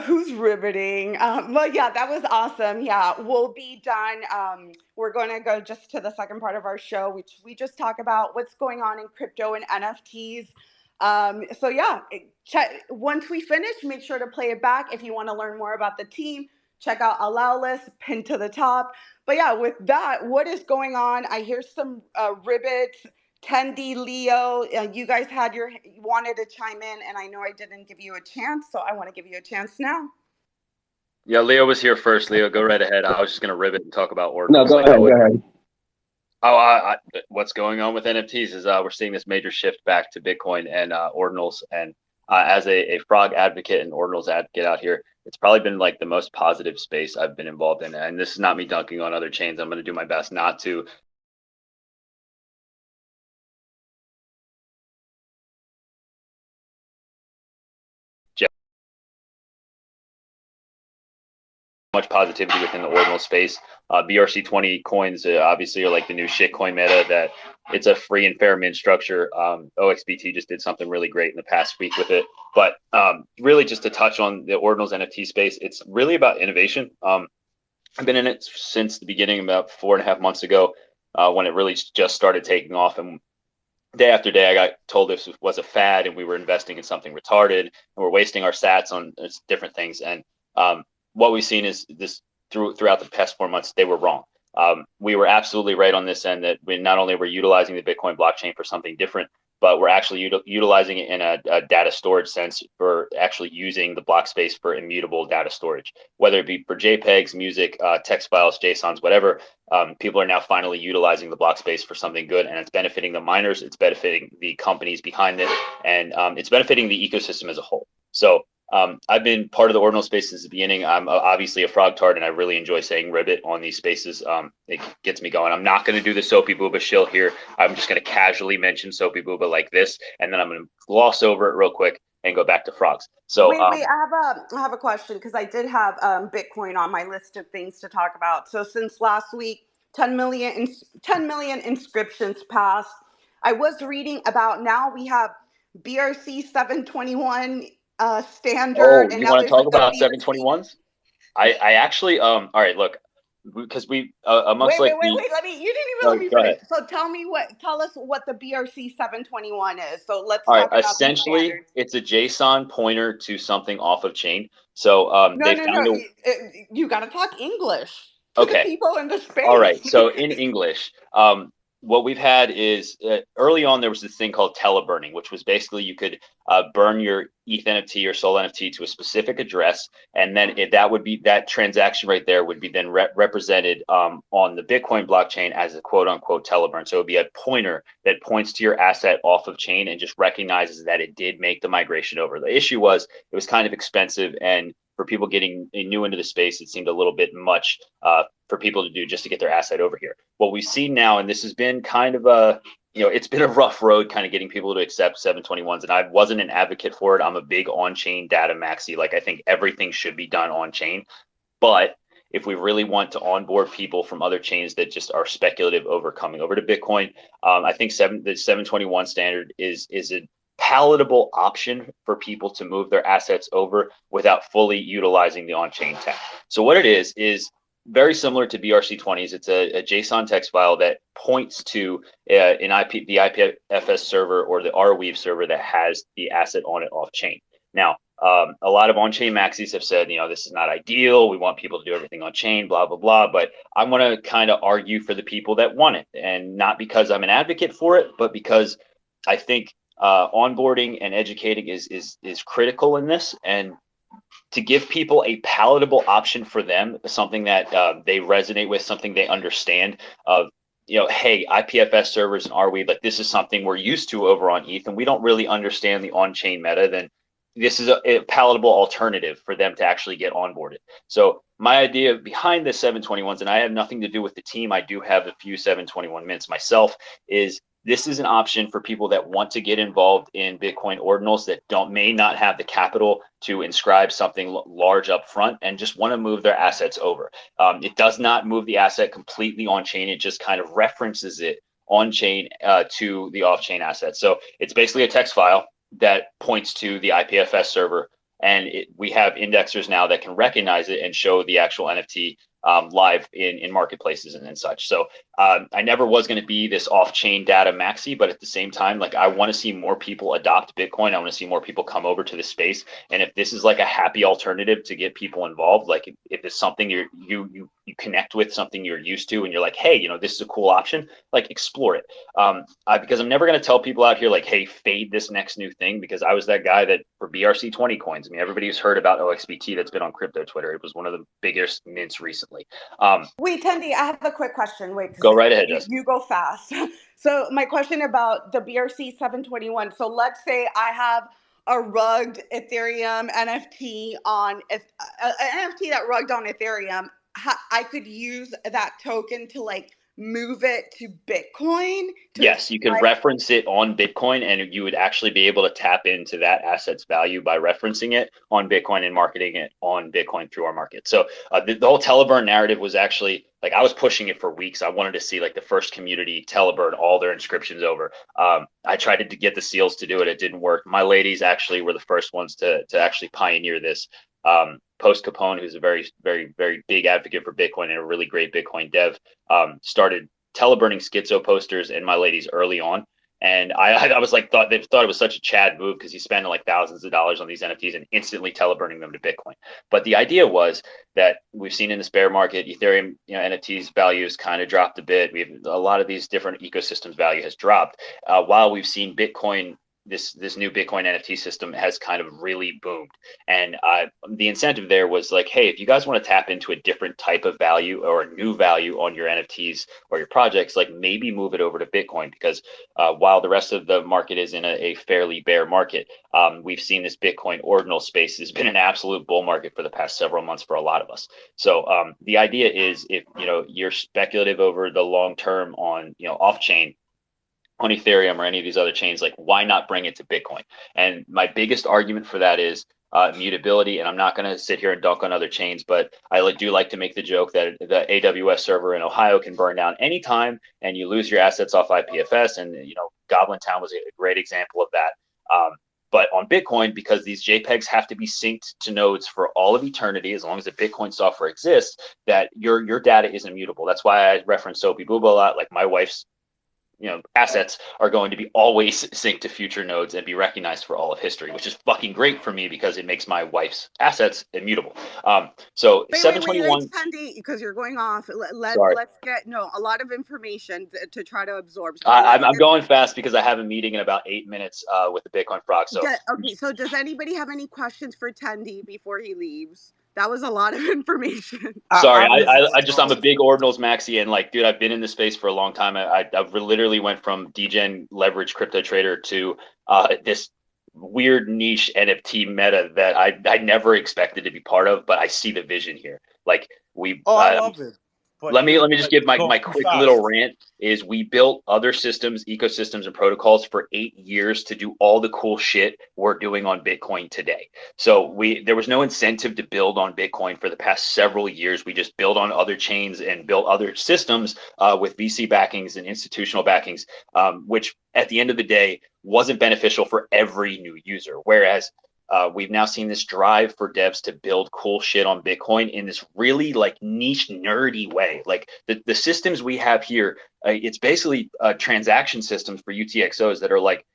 Who's riveting? Well, yeah, that was awesome. Yeah, we'll be done. We're going to go just to the second part of our show, which we just talk about what's going on in crypto and NFTs. So yeah, once we finish, make sure to play it back. If you want to learn more about the team, check out Allow List, pinned to the top. But yeah, with that, what is going on? I hear some ribbits. Tendi, Leo, you guys wanted to chime in, and I know I didn't give you a chance, so I want to give you a chance now. Yeah, Leo was here first. Leo, go right ahead. I was just going to ribbit and talk about ordinals. No, go ahead. Go ahead. Oh, what's going on with NFTs is we're seeing this major shift back to Bitcoin and ordinals. And as a frog advocate and ordinals advocate out here, it's probably been like the most positive space I've been involved in. And this is not me dunking on other chains. I'm going to do my best not to. Much positivity within the ordinal space. BRC20 coins obviously are like the new shitcoin meta, that it's a free and fair mint structure. OXBT just did something really great in the past week with it. But really just to touch on the ordinals NFT space, it's really about innovation. I've been in it since the beginning, about 4.5 months ago, when it really just started taking off. And day after day, I got told this was a fad and we were investing in something retarded and we're wasting our sats on different things. And what we've seen is this throughout the past 4 months, they were wrong. We were absolutely right on this end, that we not only were utilizing the Bitcoin blockchain for something different, but we're actually utilizing it in a data storage sense, for actually using the block space for immutable data storage, whether it be for JPEGs, music, text files, JSONs, whatever. People are now finally utilizing the block space for something good, and it's benefiting the miners, it's benefiting the companies behind it, and it's benefiting the ecosystem as a whole. So I've been part of the ordinal space since the beginning. I'm obviously a frog tart, and I really enjoy saying ribbit on these spaces. It gets me going. I'm not going to do the Soapy Booba shill here. I'm just going to casually mention Soapy Booba like this, and then I'm going to gloss over it real quick and go back to frogs. So wait, I have a question, because I did have Bitcoin on my list of things to talk about. So since last week, 10 million inscriptions passed. I was reading about, now we have BRC721 standard. Oh, you want to talk about 721s? I actually all right, look, because we amongst wait, like let me, you didn't even let me finish. So tell us what the BRC721 is. So let's all right, talk about essentially it's a JSON pointer to something off of chain. So you got to talk English to the okay, people in the space. all right, so in English, what we've had is early on there was this thing called teleburning, which was basically you could burn your ETH NFT or Sol NFT to a specific address, and then that transaction right there would be then represented on the Bitcoin blockchain as a quote unquote teleburn. So it would be a pointer that points to your asset off of chain and just recognizes that it did make the migration over. The issue was it was kind of expensive, and for people getting new into the space, it seemed a little bit much for people to do just to get their asset over here. What we see now, and this has been kind of it's been a rough road kind of getting people to accept 721s, and I wasn't an advocate for it. I'm a big on-chain data maxi. Like, I think everything should be done on-chain, but if we really want to onboard people from other chains that just are speculative coming over to Bitcoin, I think the 721 standard is a palatable option for people to move their assets over without fully utilizing the on-chain tech. So what it is very similar to BRC20s. It's a JSON text file that points to the IPFS server or the Arweave server that has the asset on it off chain. Now, a lot of on-chain maxis have said, this is not ideal. We want people to do everything on chain, blah, blah, blah. But I want to kind of argue for the people that want it, and not because I'm an advocate for it, but because I think onboarding and educating is critical in this, and to give people a palatable option for them, something that they resonate with, something they understand of, hey, IPFS servers and Arweave, like, this is something we're used to over on ETH, and we don't really understand the on-chain meta, then this is a palatable alternative for them to actually get onboarded. So my idea behind the 721s, and I have nothing to do with the team, I do have a few 721 mints myself, is this is an option for people that want to get involved in Bitcoin ordinals that may not have the capital to inscribe something large up front and just want to move their assets over. It does not move the asset completely on chain. It just kind of references it on chain to the off chain asset. So it's basically a text file that points to the IPFS server and we have indexers now that can recognize it and show the actual NFT live in marketplaces and such. So I never was going to be this off-chain data maxi, but at the same time, like, I want to see more people adopt Bitcoin. I want to see more people come over to the space. And if this is like a happy alternative to get people involved, like if it's something you connect with, something you're used to, and you're like, hey, this is a cool option, like, explore it. Because I'm never going to tell people out here like, hey, fade this next new thing, because I was that guy that for BRC20 coins. I mean, everybody's heard about OXBT that's been on crypto Twitter. It was one of the biggest mints recently. Wait, Tendi, I have a quick question. Wait, Go right ahead, Jess. you go fast. So my question about the BRC721. So let's say I have a rugged Ethereum NFT on an NFT that rugged on Ethereum. I could use that token to like move it to Bitcoin. Yes, you can reference it on Bitcoin, and you would actually be able to tap into that asset's value by referencing it on Bitcoin and marketing it on Bitcoin through our market. So the whole Teleburn narrative was actually, like, I was pushing it for weeks. I wanted to see like the first community Teleburn all their inscriptions over. I tried to get the seals to do it. It didn't work. My ladies actually were the first ones to actually pioneer this. Post Capone, who's a very, very, very big advocate for Bitcoin and a really great Bitcoin dev, started teleburning schizo posters in my ladies early on. And I was like, they thought it was such a Chad move, because he's spending like thousands of dollars on these NFTs and instantly teleburning them to Bitcoin. But the idea was that we've seen in this bear market, Ethereum, NFTs values kind of dropped a bit. We have a lot of these different ecosystems value has dropped, while we've seen Bitcoin, this new Bitcoin NFT system has kind of really boomed. And the incentive there was like, hey, if you guys want to tap into a different type of value or a new value on your NFTs or your projects, like, maybe move it over to Bitcoin, because while the rest of the market is in a fairly bear market, we've seen this Bitcoin ordinal space has been an absolute bull market for the past several months for a lot of us. So the idea is, if you're speculative over the long term on off chain, on Ethereum or any of these other chains, like, why not bring it to Bitcoin? And my biggest argument for that is mutability. And I'm not going to sit here and dunk on other chains, but I do like to make the joke that the AWS server in Ohio can burn down anytime and you lose your assets off IPFS. And, Goblin Town was a great example of that. But on Bitcoin, because these JPEGs have to be synced to nodes for all of eternity, as long as the Bitcoin software exists, that your data is immutable. That's why I reference Soapy Booba a lot. Like, my wife's assets are going to be always synced to future nodes and be recognized for all of history, which is fucking great for me because it makes my wife's assets immutable. So wait, 721. Tendi, because you're going off. Sorry. Let's get a lot of information to try to absorb. So I'm going fast because I have a meeting in about 8 minutes with the Bitcoin Frog. So okay. So does anybody have any questions for Tendi before he leaves? That was a lot of information. Sorry, I'm a big ordinals maxi, and like, dude, I've been in this space for a long time. I've literally went from degen leverage crypto trader to this weird niche NFT meta that I never expected to be part of, but I see the vision here. Like, I love it. But let me just give my quick little rant. Is we built other systems, ecosystems, and protocols for 8 years to do all the cool shit we're doing on Bitcoin today. So there was no incentive to build on Bitcoin for the past several years. We just built on other chains and built other systems with VC backings and institutional backings, which at the end of the day wasn't beneficial for every new user. Whereas we've now seen this drive for devs to build cool shit on Bitcoin in this really like niche nerdy way. Like the systems we have here, it's basically transaction systems for UTXOs that are like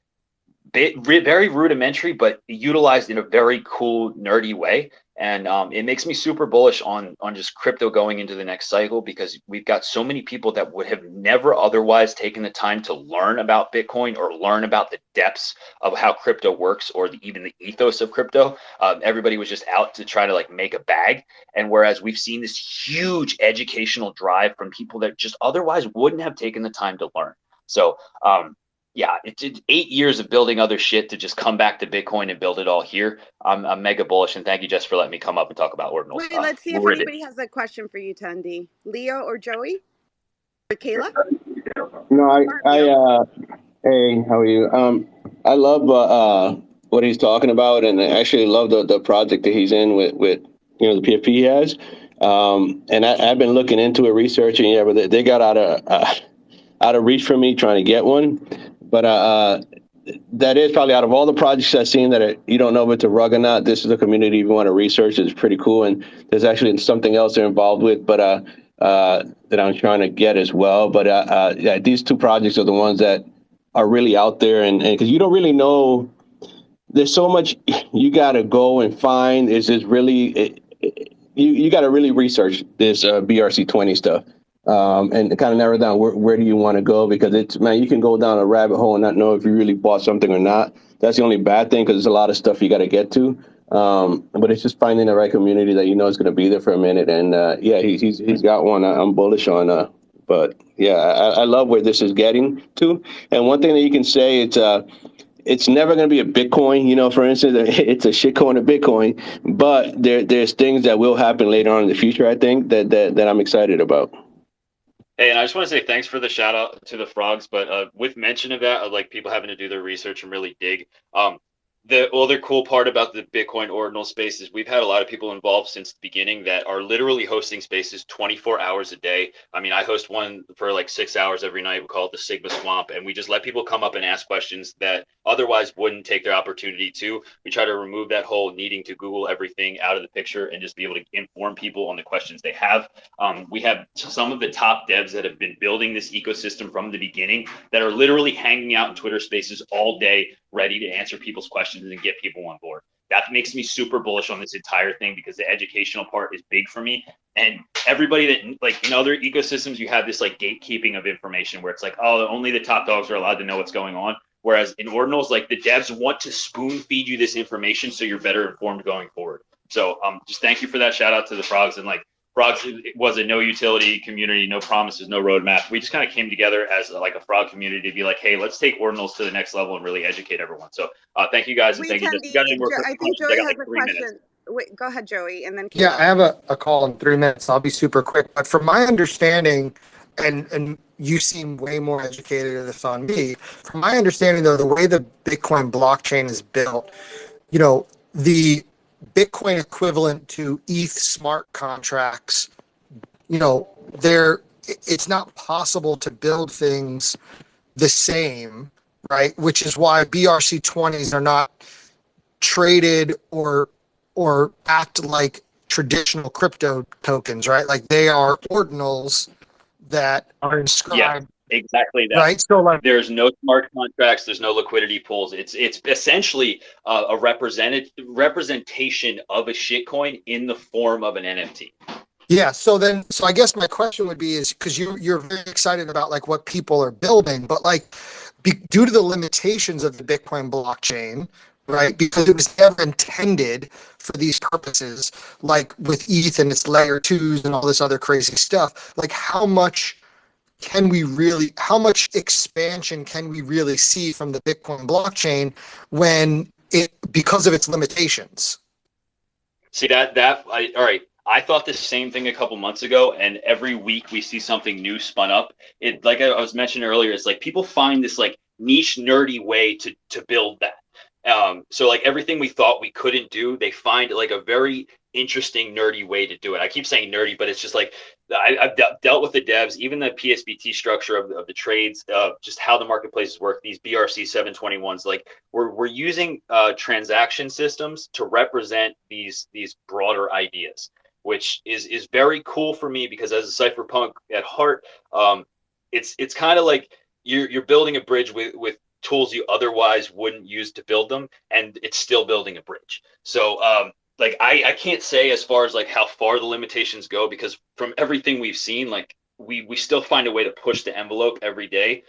very rudimentary, but utilized in a very cool nerdy way. And it makes me super bullish on just crypto going into the next cycle, because we've got so many people that would have never otherwise taken the time to learn about Bitcoin or learn about the depths of how crypto works, or even the ethos of crypto. Everybody was just out to try to like make a bag. And whereas we've seen this huge educational drive from people that just otherwise wouldn't have taken the time to learn. So yeah, it's 8 years of building other shit to just come back to Bitcoin and build it all here. I'm mega bullish, and thank you, Jess, for letting me come up and talk about ordinals. Wait, let's see if anybody has a question for you, Tendi. Leo or Joey? Or Kayla? No, hey, how are you? I love what he's talking about, and I actually love the project that he's in with the PFP he has. And I've been looking into it, researching. Yeah, but they got out of reach for me trying to get one. But that is probably out of all the projects I've seen you don't know if it's a rug or not. This is a community you want to research. It's pretty cool, and there's actually something else they're involved with, but that I'm trying to get as well. But yeah, these two projects are the ones that are really out there, and because you don't really know, there's so much you got to go and find. Is this really? You got to really research this BRC20 stuff. And kind of narrow down where do you want to go, because you can go down a rabbit hole and not know if you really bought something or not. That's the only bad thing, because there's a lot of stuff you got to get to. But it's just finding the right community that is going to be there for a minute. And yeah, he's got one I'm bullish on. But yeah, I love where this is getting to. And one thing that you can say, it's never going to be a Bitcoin, for instance, it's a shitcoin of Bitcoin, but there's things that will happen later on in the future, I think, that I'm excited about. Hey, and I just want to say thanks for the shout out to the frogs, but with mention of that, of like people having to do their research and really dig, the other cool part about the Bitcoin ordinal space is we've had a lot of people involved since the beginning that are literally hosting spaces 24 hours a day. I mean, I host one for like 6 hours every night. We call it the Sigma Swamp, and we just let people come up and ask questions that otherwise wouldn't take their opportunity to. We try to remove that whole needing to Google everything out of the picture and just be able to inform people on the questions they have. We have some of the top devs that have been building this ecosystem from the beginning that are literally hanging out in Twitter spaces all day, ready to answer people's questions and get people on board. That makes me super bullish on this entire thing, because the educational part is big for me. And everybody that, like, in other ecosystems, you have this like gatekeeping of information where it's like, oh, only the top dogs are allowed to know what's going on. Whereas in ordinals, like, the devs want to spoon feed you this information so you're better informed going forward. So just thank you for that. Shout out to the frogs. And like, frogs was a no utility community, no promises, no roadmap. We just kind of came together as like a frog community to be like, hey, let's take ordinals to the next level and really educate everyone. So thank you guys. And thank you. I think Joey has a question. Wait, go ahead, Joey, and then yeah, I have a call in 3 minutes. I'll be super quick. But from my understanding, and you seem way more educated in this on me. From my understanding, though, the way the Bitcoin blockchain is built, the Bitcoin equivalent to ETH smart contracts, it's not possible to build things the same, right? Which is why BRC20s are not traded or act like traditional crypto tokens, right? Like, they are ordinals that are inscribed. Yeah, exactly that. Right. So like, there's no smart contracts, there's no liquidity pools. It's essentially a representation of a shitcoin in the form of an NFT. Yeah. So I guess my question would be, is because you're very excited about like what people are building, but like due to the limitations of the Bitcoin blockchain, right? Because it was never intended for these purposes, like with ETH and its layer 2s and all this other crazy stuff. Like, how much expansion can we really see from the Bitcoin blockchain because of its limitations? See all right. I thought the same thing a couple months ago, and every week we see something new spun up. It, like I was mentioning earlier, it's like people find this like niche nerdy way to build that. So like everything we thought we couldn't do, they find like a very interesting nerdy way to do it. I keep saying nerdy, but it's just like I've dealt with the devs, even the PSBT structure of the trades, just how the marketplaces work. These BRC721s, like we're using transaction systems to represent these broader ideas, which is very cool for me, because as a cypherpunk at heart, it's kind of like you're building a bridge with tools you otherwise wouldn't use to build them, and it's still building a bridge. So like I can't say as far as like how far the limitations go, because from everything we've seen, like we still find a way to push the envelope every day,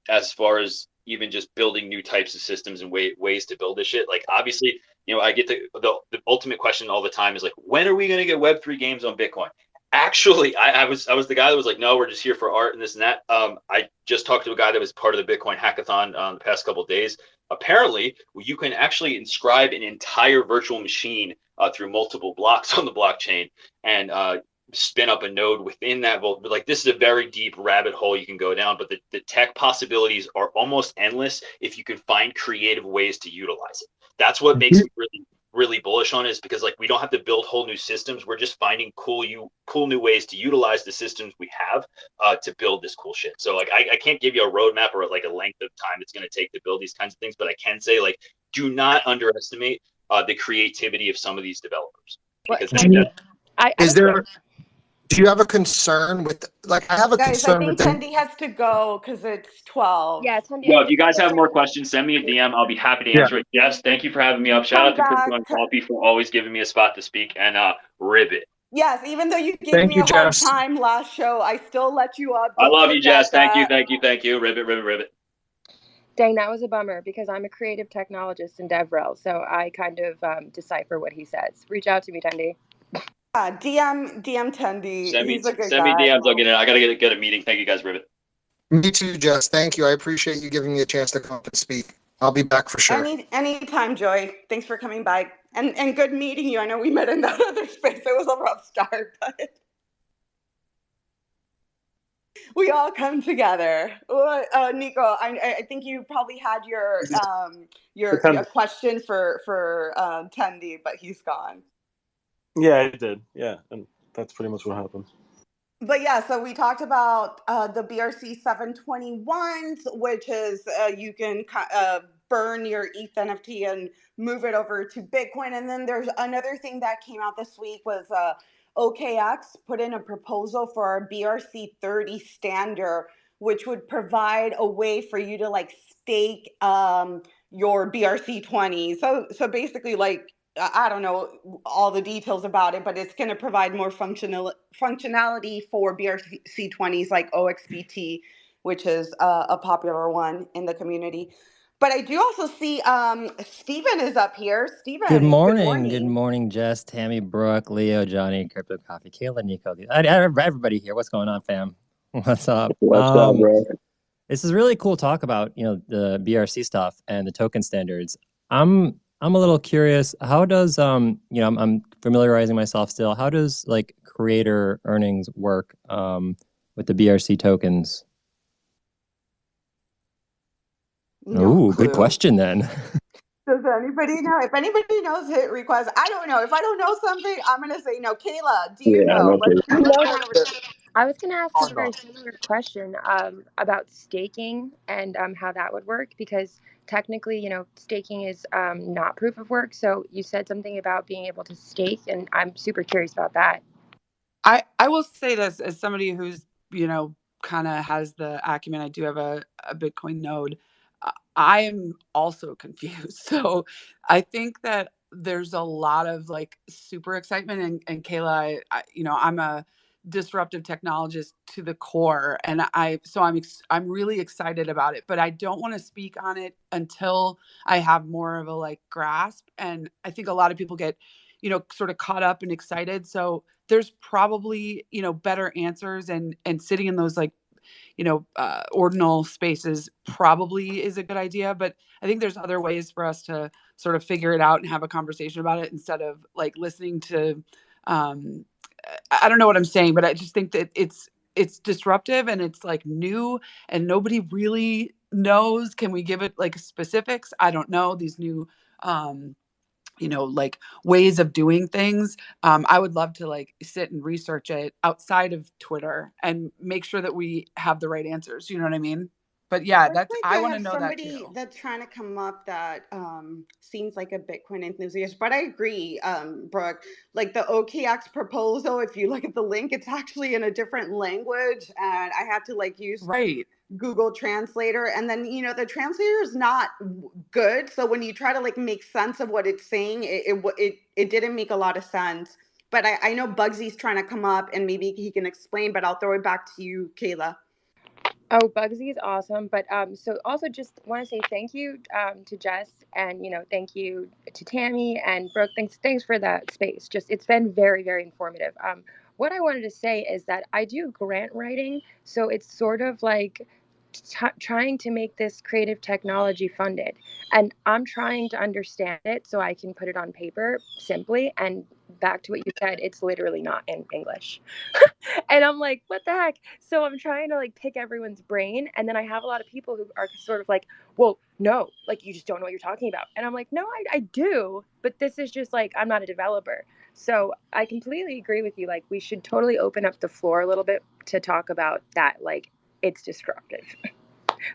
as far as even just building new types of systems and ways to build this shit. Like, obviously, I get the ultimate question all the time is like, when are we going to get Web3 games on Bitcoin? Actually, I was the guy that was like, no, we're just here for art and this and that. I just talked to a guy that was part of the Bitcoin hackathon the past couple of days. Apparently, you can actually inscribe an entire virtual machine through multiple blocks on the blockchain and spin up a node within that. But like, this is a very deep rabbit hole you can go down, but the tech possibilities are almost endless if you can find creative ways to utilize it. That's what makes me really, really bullish on is because like we don't have to build whole new systems. We're just finding cool new ways to utilize the systems we have to build this cool shit. So like I can't give you a roadmap or like a length of time it's going to take to build these kinds of things, but I can say like do not underestimate the creativity of some of these developers. Because do you have a concern with, like, I have a Guys, I concern think with them. Tendi has to go because it's 12. Yeah, Tendi. No, if you guys have more questions, send me a DM. I'll be happy to answer it. Yes, thank you for having me up. Shout out to Crypto and Coffee for always giving me a spot to speak, and Ribbit. Yes, even though you gave me a hard time last show, I still let you up. I love you, Jess. Thank you. Ribbit. Dang, that was a bummer because I'm a creative technologist in DevRel, so I kind of decipher what he says. Reach out to me, Tendi. Yeah, DM Tendi. Send me guy. DMs. I'll get it. I gotta get a meeting. Thank you, guys. Ribbit. Me too, Jess. Thank you. I appreciate you giving me a chance to come up and speak. I'll be back for sure. Anytime, Joy. Thanks for coming by. And good meeting you. I know we met in that other space. It was a rough start, but we all come together. Nico, I think you probably had your question for Tendi, but he's gone. Yeah, I did. Yeah, and that's pretty much what happened. But yeah, so we talked about the BRC721s, which is you can burn your ETH NFT and move it over to Bitcoin. And then there's another thing that came out this week was OKX put in a proposal for our BRC30 standard, which would provide a way for you to like stake your BRC20. So basically, like, I don't know all the details about it, but it's going to provide more functionality for BRC20s like OXBT, which is a popular one in the community. But I do also see Steven is up here. Steven, good morning. Good morning, Jess, Tammy, Brooke, Leo, Johnny, Crypto Coffee, Kayla, Nico. Everybody here. What's going on, fam? What's up? What's up, bro? This is really cool talk about, the BRC stuff and the token standards. I'm a little curious. How does I'm familiarizing myself still. How does like creator earnings work with the BRC tokens? No good question then. Does anybody know? If anybody knows, hit request. I don't know. If I don't know something, I'm gonna say no. Kayla, do you know? I was going to ask a very similar question about staking and how that would work, because technically, staking is not proof of work. So you said something about being able to stake, and I'm super curious about that. I will say this as somebody who's, kind of has the acumen. I do have a Bitcoin node. I am also confused. So I think that there's a lot of like super excitement, and Kayla, I'm a disruptive technologist to the core, and I'm really excited about it, but I don't want to speak on it until I have more of a like grasp. And I think a lot of people get sort of caught up and excited, so there's probably better answers, and sitting in those like ordinal spaces probably is a good idea. But I think there's other ways for us to sort of figure it out and have a conversation about it instead of like listening to I don't know what I'm saying, but I just think that it's disruptive and it's like new and nobody really knows. Can we give it like specifics? I don't know. These new like ways of doing things. I would love to like sit and research it outside of Twitter and make sure that we have the right answers. You know what I mean? But yeah, I want to know that too. Somebody that's trying to come up that seems like a Bitcoin enthusiast, but I agree, Brooke. Like the OKX proposal, if you look at the link, it's actually in a different language, and I had to like use Google Translator, and then the translator is not good. So when you try to like make sense of what it's saying, it didn't make a lot of sense. But I know Bugsy's trying to come up, and maybe he can explain. But I'll throw it back to you, Kayla. Oh, Bugsy is awesome. But so also just want to say thank you to Jess, and thank you to Tammy and Brooke. Thanks for that space. It's been very, very informative. What I wanted to say is that I do grant writing, so it's sort of like trying to make this creative technology funded, and I'm trying to understand it so I can put it on paper simply. And back to what you said, it's literally not in English. And I'm like, what the heck? So I'm trying to like pick everyone's brain. And then I have a lot of people who are sort of like, well, no, like you just don't know what you're talking about. And I'm like, no, I do. But this is just like, I'm not a developer. So I completely agree with you. Like we should totally open up the floor a little bit to talk about that. Like it's disruptive.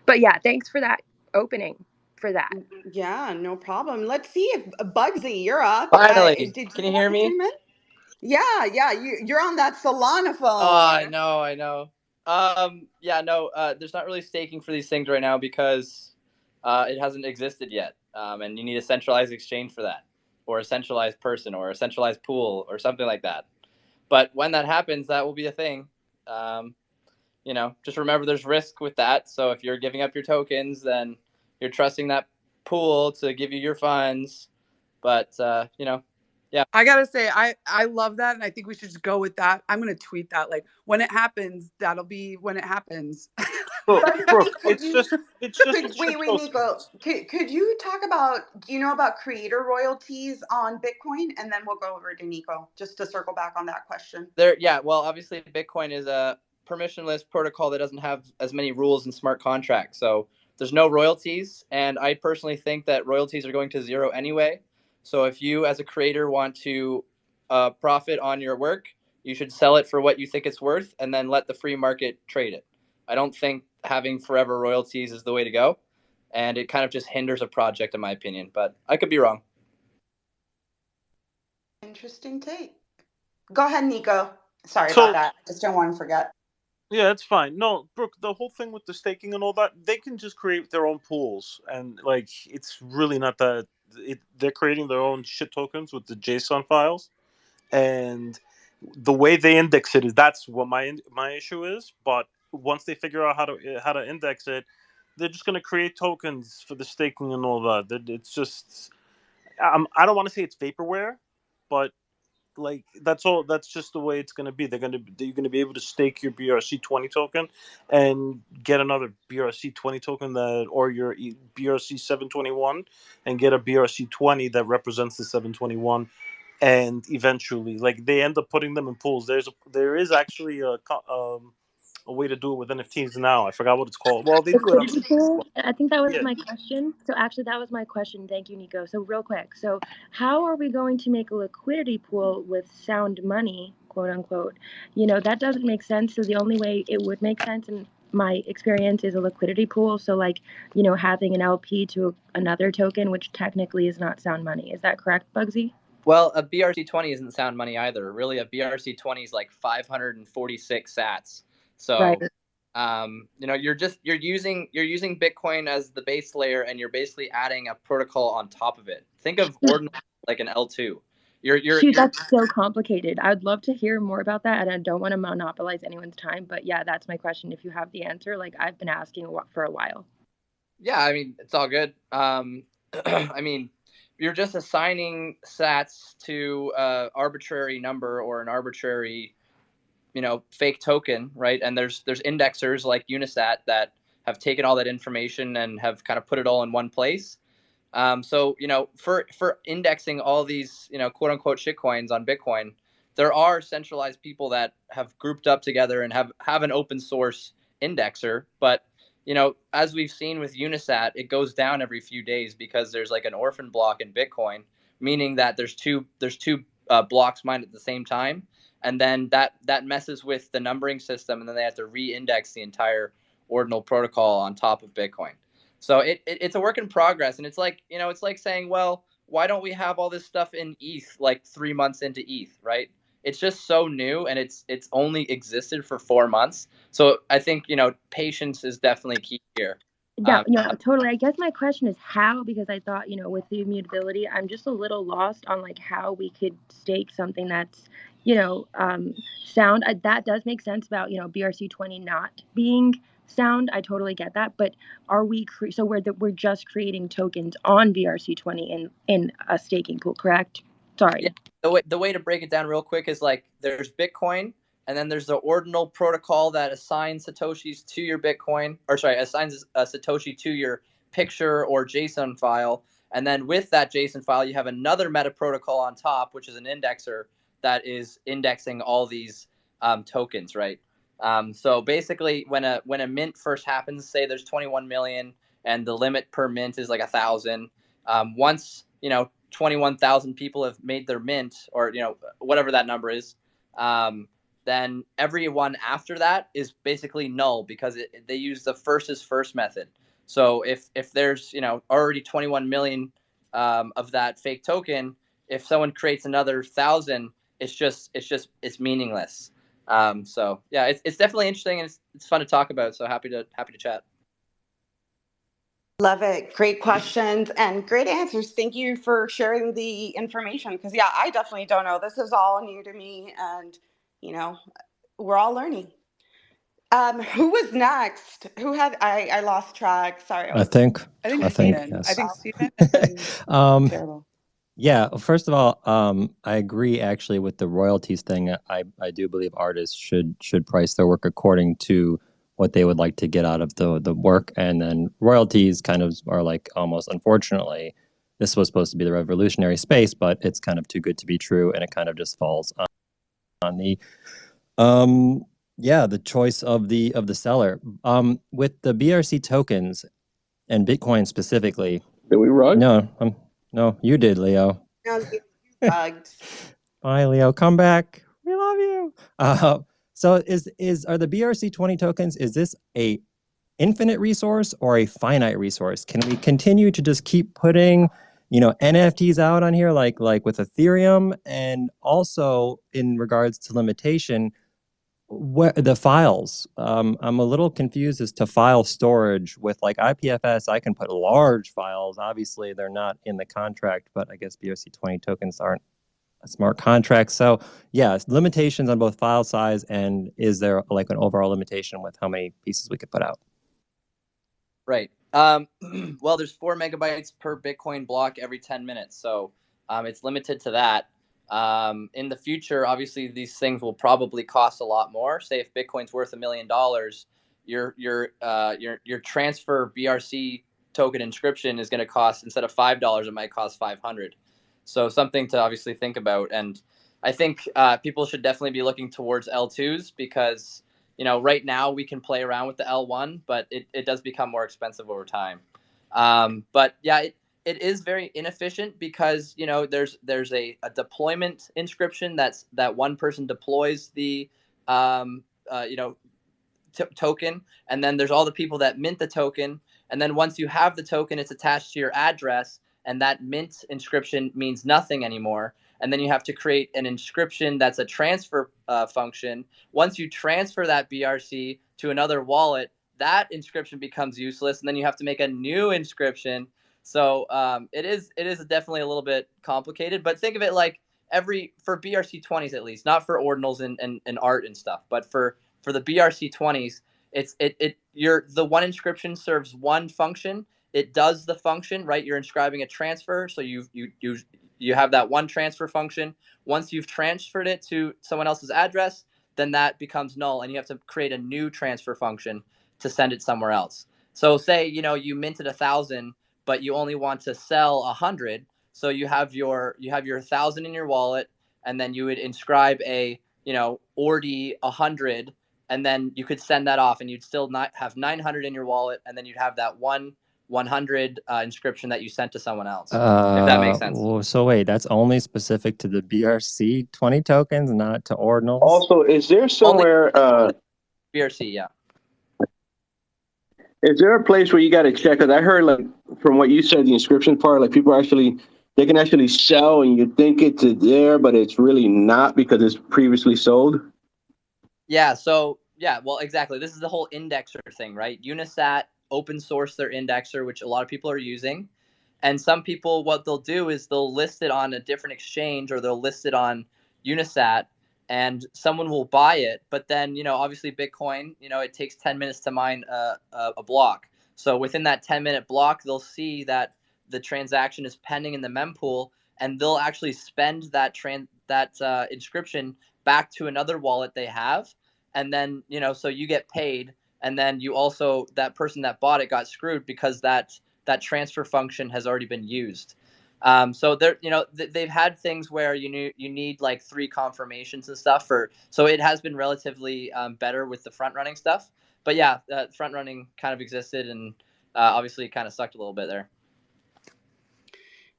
But yeah, thanks for that opening for that. Yeah, no problem. Let's see if Bugsy, you're up. Finally, Did can you you hear want to me? chime in? Yeah, you're on that Solana Oh, I phone. know, I know. Yeah, no, there's not really staking for these things right now because it hasn't existed yet. And you need a centralized exchange for that, or a centralized person, or a centralized pool, or something like that. But when that happens, that will be a thing. You know, just remember there's risk with that. So if you're giving up your tokens, then you're trusting that pool to give you your funds. But you know, yeah. I gotta say, I love that, and I think we should just go with that. I'm gonna tweet that. Like when it happens, that'll be when it happens. Brooke, Bugsy, could it's you just a shit wait, post. Nico, could you talk about, do you know about creator royalties on Bitcoin? And then we'll go over to Nico just to circle back on that question. Yeah, well, obviously Bitcoin is a permissionless protocol that doesn't have as many rules and smart contracts. So there's no royalties, and I personally think that royalties are going to zero anyway. So if you as a creator want to profit on your work, you should sell it for what you think it's worth and then let the free market trade it. I don't think having forever royalties is the way to go, and it kind of just hinders a project in my opinion, but I could be wrong. Interesting take. Go ahead, Nico. Sorry about So that. I just don't want to forget. yeah, it's fine. No, Brooke, the whole thing with the staking and all that, they can just create their own pools, and like it's really not that. They're creating their own shit tokens with the JSON files, and the way they index it is that's what my issue is. But once they figure out how to index it, they're just going to create tokens for the staking and all that. It's just I don't want to say it's vaporware, but like that's all. That's just the way it's going to be. You're going to be able to stake your BRC20 token and get another BRC20 token or your BRC721 and get a BRC20 that represents the 721. And eventually, like they end up putting them in pools. There is actually a way to do it with NFTs now. I forgot what it's called. Well, they do it on Liquidity pool? I think that was yeah. my question. So actually, that was my question. Thank you, Nico. So real quick. So how are we going to make a liquidity pool with sound money, quote unquote? You know, that doesn't make sense. So the only way it would make sense in my experience is a liquidity pool. So like, you know, having an LP to another token, which technically is not sound money. Is that correct, Bugsy? Well, a BRC20 isn't sound money either. Really, a BRC20 is like 546 sats. Right. So, you know, you're using Bitcoin as the base layer, and you're basically adding a protocol on top of it. Think of ordinal like an L2. Shoot, that's so complicated. I would love to hear more about that, and I don't want to monopolize anyone's time. But yeah, that's my question. If you have the answer, like I've been asking for a while. Yeah, I mean, it's all good. I mean, you're just assigning sats to an arbitrary number or an arbitrary, you know, fake token, right? And there's indexers like Unisat that have taken all that information and have kind of put it all in one place. So, you know, for indexing all these, you know, quote unquote shitcoins on Bitcoin, there are centralized people that have grouped up together and have an open source indexer. But, you know, as we've seen with Unisat, it goes down every few days because there's like an orphan block in Bitcoin, meaning that there's two blocks mined at the same time. And then that messes with the numbering system, and then they have to re-index the entire ordinal protocol on top of Bitcoin. So it's a work in progress, and it's like, you know, it's like saying, well, why don't we have all this stuff in ETH like 3 months into ETH, right? It's just so new, and it's only existed for 4 months. So I think, you know, patience is definitely key here. Yeah, totally. I guess my question is how, because I thought, you know, with the immutability, I'm just a little lost on like how we could stake something that's, you know, sound. That does make sense about, you know, BRC20 not being sound. I totally get that. But are we so we're just creating tokens on BRC20 in a staking pool, correct? Sorry. Yeah, the way to break it down real quick is like there's Bitcoin, and then there's the ordinal protocol that assigns Satoshis to your Bitcoin, or sorry, assigns a Satoshi to your picture or JSON file. And then with that JSON file, you have another meta protocol on top, which is an indexer that is indexing all these tokens, right? So basically, when a mint first happens, say there's 21 million, and the limit per mint is like 1,000. Once 21,000 people have made their mint, or whatever that number is, then everyone after that is basically null, because they use the first is first method. So if there's already 21 million of that fake token, if someone creates another 1,000, it's meaningless. So yeah, it's definitely interesting, and it's fun to talk about. So happy to chat. Love it. Great questions and great answers. Thank you for sharing the information, because yeah, I definitely don't know. This is all new to me, and we're all learning. Who was next? Who had I lost track. Sorry. I think Stephen. yes. I think Stephen and then terrible. Yeah, first of all, I agree actually with the royalties thing. I do believe artists should price their work according to what they would like to get out of the work, and then royalties kind of are like, almost, unfortunately, this was supposed to be the revolutionary space, but it's kind of too good to be true, and it kind of just falls on the the choice of the seller. With the BRC tokens and Bitcoin specifically. Did we rug? No, you did, Leo. No, you bugged. Bye, Leo. Come back. We love you. So are the BRC20 tokens, is this a infinite resource or a finite resource? Can we continue to just keep putting, NFTs out on here like with Ethereum? And also in regards to limitation, the files, I'm a little confused as to file storage. With like IPFS, I can put large files. Obviously, they're not in the contract, but I guess BRC20 tokens aren't a smart contract. So yeah, limitations on both file size, and is there like an overall limitation with how many pieces we could put out? Right. Well, there's 4 megabytes per Bitcoin block every 10 minutes. So it's limited to that. In the future, obviously, these things will probably cost a lot more. Say if Bitcoin's worth $1 million, your transfer BRC token inscription is going to cost, instead of $5, it might cost $500. So something to obviously think about. And I think people should definitely be looking towards L2s, because right now we can play around with the L1, but it does become more expensive over time. But yeah, it is very inefficient, because there's a deployment inscription that one person deploys the token, and then there's all the people that mint the token, and then once you have the token, it's attached to your address, and that mint inscription means nothing anymore. And then you have to create an inscription that's a transfer function. Once you transfer that BRC to another wallet, that inscription becomes useless, and then you have to make a new inscription. So it is definitely a little bit complicated, but think of it like for BRC20s, at least, not for ordinals and art and stuff, but for the BRC20s, the one inscription serves one function. It does the function, right? You're inscribing a transfer, so you have that one transfer function. Once you've transferred it to someone else's address, then that becomes null, and you have to create a new transfer function to send it somewhere else. So say you minted 1,000, but you only want to sell 100. So you have your 1,000 in your wallet, and then you would inscribe a ordi 100, and then you could send that off, and you'd still not have 900 in your wallet, and then you'd have that 100 inscription that you sent to someone else. If that makes sense. So wait, that's only specific to the BRC20 tokens, not to ordinals? Also, is there somewhere BRC, yeah. Is there a place where you got to check? Because I heard, like, from what you said, the inscription part, like, people they can actually sell, and you think it's there, but it's really not, because it's previously sold. Yeah. So yeah, well, exactly. This is the whole indexer thing, right? Unisat open source their indexer, which a lot of people are using, and some people, what they'll do is they'll list it on a different exchange, or they'll list it on Unisat, and someone will buy it. But then, obviously Bitcoin, it takes 10 minutes to mine a block. So within that 10-minute block, they'll see that the transaction is pending in the mempool, and they'll actually spend that inscription back to another wallet they have. And then, so you get paid. And then you also, that person that bought it got screwed, because that that transfer function has already been used. So they're, they've had things where you need like 3 confirmations and stuff so it has been relatively better with the front running stuff. But yeah, front running kind of existed, and obviously it kind of sucked a little bit there.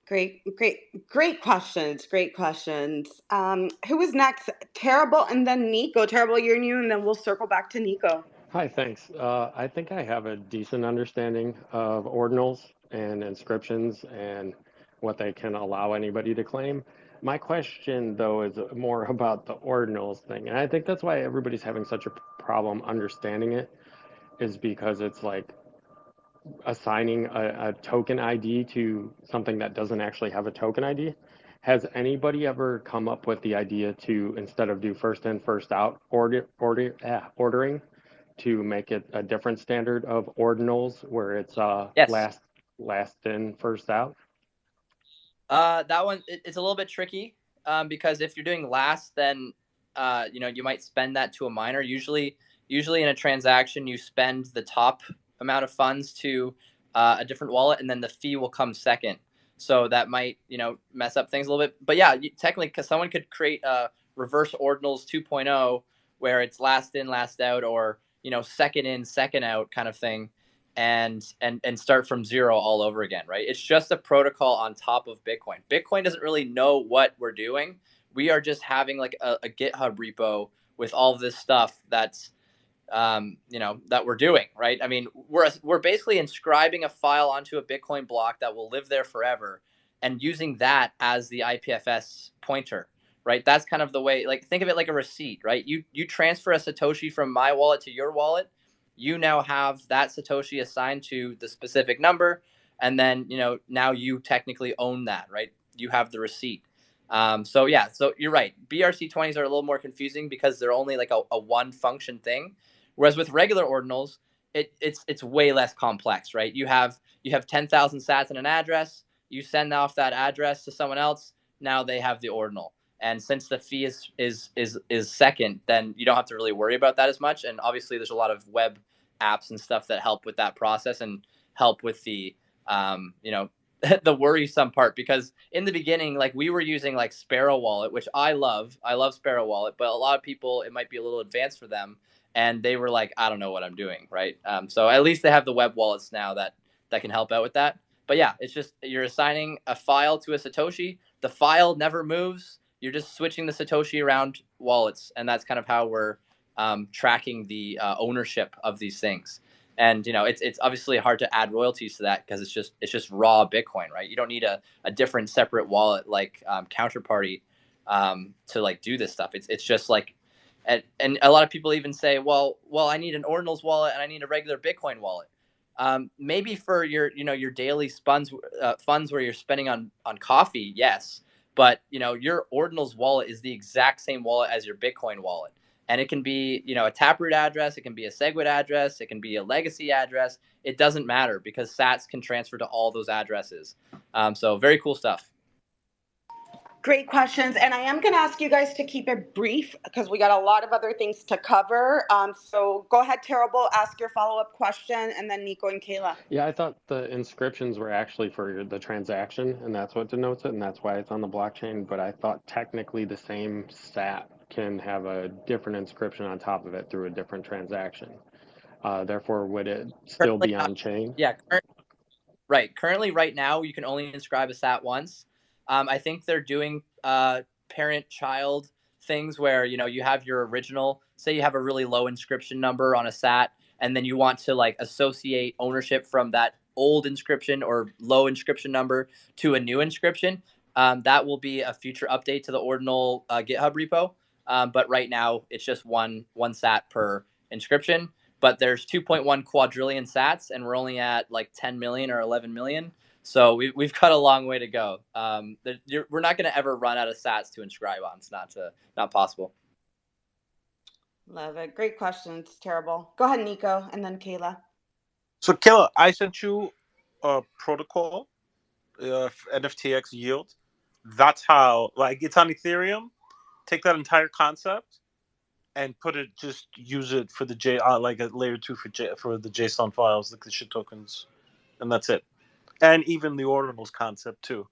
Great questions. Great questions. Who was next? Terrible, and then Nico. Terrible, you're new, and then we'll circle back to Nico. Hi, thanks. I think I have a decent understanding of ordinals and inscriptions and what they can allow anybody to claim. My question, though, is more about the ordinals thing. And I think that's why everybody's having such a problem understanding it, is because it's like assigning a token ID to something that doesn't actually have a token ID. Has anybody ever come up with the idea to, instead of do first in, first out ordering, to make it a different standard of ordinals where it's Yes. last in, first out? That one, it's a little bit tricky because if you're doing last, then you might spend that to a miner. Usually in a transaction, you spend the top amount of funds to a different wallet, and then the fee will come second. So that might mess up things a little bit. But yeah, technically, because someone could create a reverse ordinals 2.0 where it's last in, last out, or second in, second out kind of thing, and start from zero all over again, right? It's just a protocol on top of Bitcoin. Bitcoin doesn't really know what we're doing. We are just having like a GitHub repo with all of this stuff that's that we're doing, right? I mean, we're basically inscribing a file onto a Bitcoin block that will live there forever, and using that as the IPFS pointer, right? That's kind of the way. Like, think of it like a receipt, right? You transfer a Satoshi from my wallet to your wallet. You now have that Satoshi assigned to the specific number, and then now you technically own that, right? You have the receipt. So yeah, so you're right. BRC20s are a little more confusing because they're only like a one function thing. Whereas with regular ordinals, it's way less complex, right? You have 10,000 sats and an address. You send off that address to someone else. Now they have the ordinal, and since the fee is second, then you don't have to really worry about that as much. And obviously, there's a lot of web apps and stuff that help with that process and help with the the worrisome part, because in the beginning, like, we were using like Sparrow Wallet, which I love Sparrow Wallet, but a lot of people, it might be a little advanced for them, and they were like, I don't know what I'm doing, right? So at least they have the web wallets now that can help out with that. But yeah, it's just you're assigning a file to a Satoshi. The file never moves. You're just switching the Satoshi around wallets, and that's kind of how we're tracking the ownership of these things. And it's obviously hard to add royalties to that because it's just raw Bitcoin, right? You don't need a different separate wallet like Counterparty to like do this stuff. It's just like, and a lot of people even say, well, I need an ordinals wallet and I need a regular Bitcoin wallet. Maybe for your daily funds where you're spending on coffee, yes, but your ordinals wallet is the exact same wallet as your Bitcoin wallet. And it can be, a Taproot address, it can be a SegWit address, it can be a legacy address. It doesn't matter because sats can transfer to all those addresses. So very cool stuff. Great questions. And I am going to ask you guys to keep it brief because we got a lot of other things to cover. So go ahead, Terrible, ask your follow-up question, and then Nico and Kayla. Yeah, I thought the inscriptions were actually for the transaction, and that's what denotes it, and that's why it's on the blockchain. But I thought technically the same sat can have a different inscription on top of it through a different transaction. Therefore, would it still be on chain? Yeah, right. Currently, right now, you can only inscribe a sat once. I think they're doing parent-child things where you have your original. Say you have a really low inscription number on a sat, and then you want to like associate ownership from that old inscription or low inscription number to a new inscription. That will be a future update to the ordinal GitHub repo. But right now, it's just one sat per inscription. But there's 2.1 quadrillion sats, and we're only at like 10 million or 11 million. So we've got a long way to go. We're not going to ever run out of sats to inscribe on. It's not possible. Love it. Great questions. Terrible. Go ahead, Nico, and then Kayla. So Kayla, I sent you a protocol, NFTX yield. That's how, like, it's on Ethereum. Take that entire concept and just use it for the like a layer 2 for the JSON files, like the shit tokens, and that's it. and even the ordinals concept too.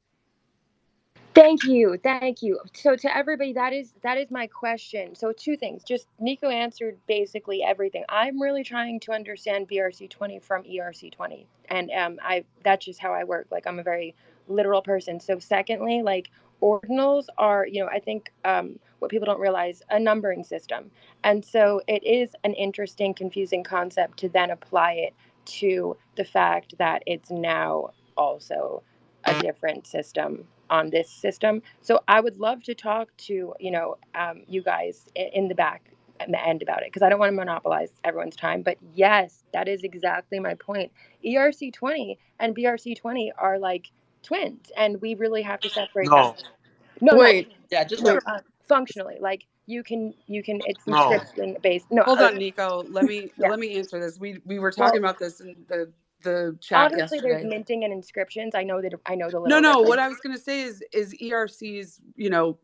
Thank you. Thank you. So to everybody, that is my question. So two things. Just Nico answered basically everything. I'm really trying to understand BRC20 from ERC20. And that's just how I work. Like, I'm a very literal person. So secondly, like, ordinals are, I think what people don't realize, a numbering system. And so it is an interesting, confusing concept to then apply it to the fact that it's now also a different system on this system. So I would love to talk to, you guys in the back and the end about it, because I don't want to monopolize everyone's time. But yes, that is exactly my point. ERC20 and BRC20 are like twins, and we really have to separate them. No, No, Wait, Yeah, just wait, functionally, like you can, it's no. inscription based. No, hold on, Nico. Let me yeah. answer this. We were Well, talking about this in the chat obviously, there's yesterday. minting and inscriptions. I know the No, little what difference. I was going to say is ERC's,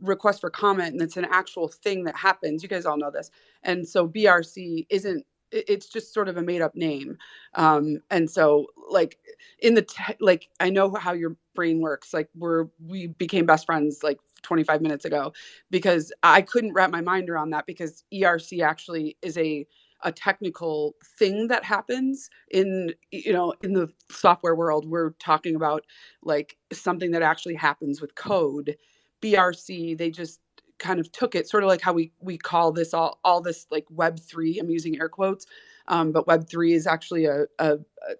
request for comment, and it's an actual thing that happens. You guys all know this. And so BRC isn't, it's just sort of a made up name. And so like like, I know how your brain works. Like we became best friends like 25 minutes ago, because I couldn't wrap my mind around that, because ERC actually is a technical thing that happens in the software world. We're talking about like something that actually happens with code. BRC, they just kind of took it, sort of like how we call this all this like Web3. I'm using air quotes, but Web3 is actually a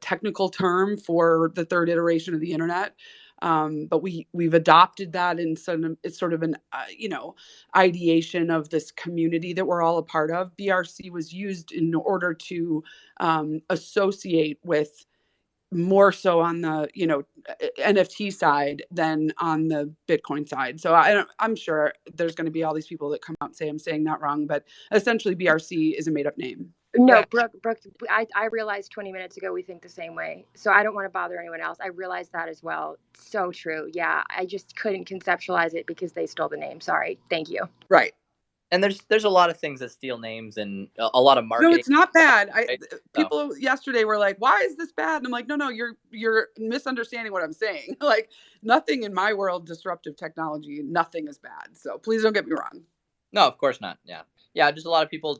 technical term for the third iteration of the internet. But we've adopted that, and so it's sort of an ideation of this community that we're all a part of. BRC was used in order to associate with, more so on the NFT side than on the Bitcoin side. So I'm sure there's going to be all these people that come out and say I'm saying that wrong, but essentially BRC is a made up name. No, Yeah. Brooke, I realized 20 minutes ago we think the same way. So I don't want to bother anyone else. I realized that as well. So true. Yeah, I just couldn't conceptualize it because they stole the name. Sorry. Thank you. Right. And there's a lot of things that steal names, and a lot of marketing. No, it's not bad. Right? People yesterday were like, "Why is this bad?" And I'm like, "No, you're misunderstanding what I'm saying. Like, nothing in my world, disruptive technology, nothing is bad. So please don't get me wrong." No, of course not. Yeah. Just a lot of people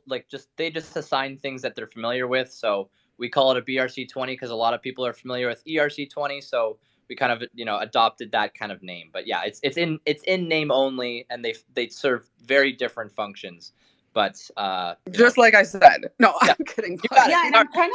they just assign things that they're familiar with. So we call it a BRC20 because a lot of people are familiar with ERC20. So we kind of adopted that kind of name. But yeah, it's in name only, and they serve very different functions. But just like I said, no, yeah. I'm kidding. Yeah, and I'm kind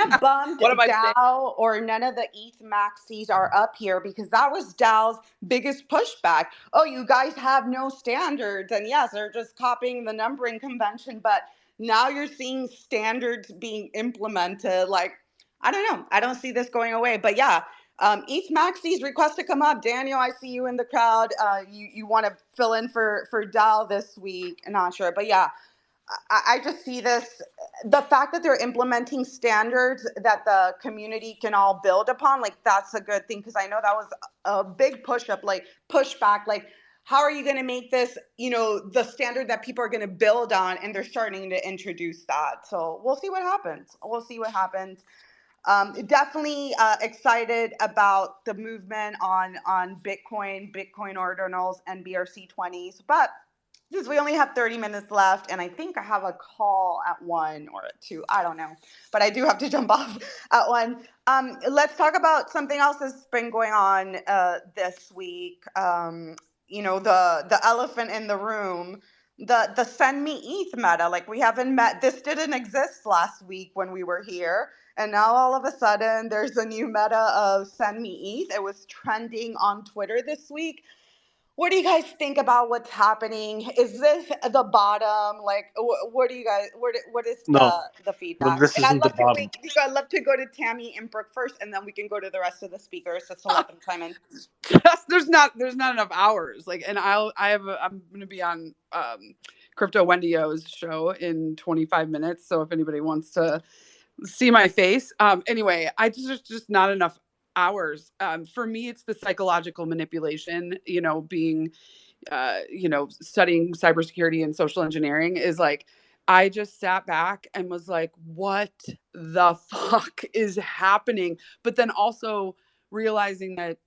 of bummed What am I saying? DAO or none of the ETH maxis are up here, because that was DAO's biggest pushback. Oh, you guys have no standards, and yes, they're just copying the numbering convention. But now you're seeing standards being implemented. Like, I don't know. I don't see this going away. But yeah, ETH maxis request to come up. Daniel, I see you in the crowd. You want to fill in for DAO this week? I'm not sure, but yeah. I just see this, the fact that they're implementing standards that the community can all build upon, like that's a good thing, because I know that was a big pushback, like how are you going to make this, the standard that people are going to build on, and they're starting to introduce that. So we'll see what happens. Definitely excited about the movement on Bitcoin ordinals, and BRC20s, but since we only have 30 minutes left, and I think I have a call at 1 or at 2, I don't know, but I do have to jump off at 1. Let's talk about something else that's been going on this week. The elephant in the room, the send me ETH meta. Like, we haven't met. This didn't exist last week when we were here, and now all of a sudden there's a new meta of send me ETH. It was trending on Twitter this week. What do you guys think about what's happening? Is this the bottom? Like, what do you guys? What is the feedback? This And I'd isn't the love to bottom. I'd love to go to Tammy and Brooke first, and then we can go to the rest of the speakers just to let them chime in. There's not enough hours. Like, and I'm going to be on Crypto Wendy O's show in 25 minutes. So if anybody wants to see my face, anyway, there's just not enough hours. For me, it's the psychological manipulation, being, studying cybersecurity and social engineering, is like, I just sat back and was like, what the fuck is happening? But then also realizing that,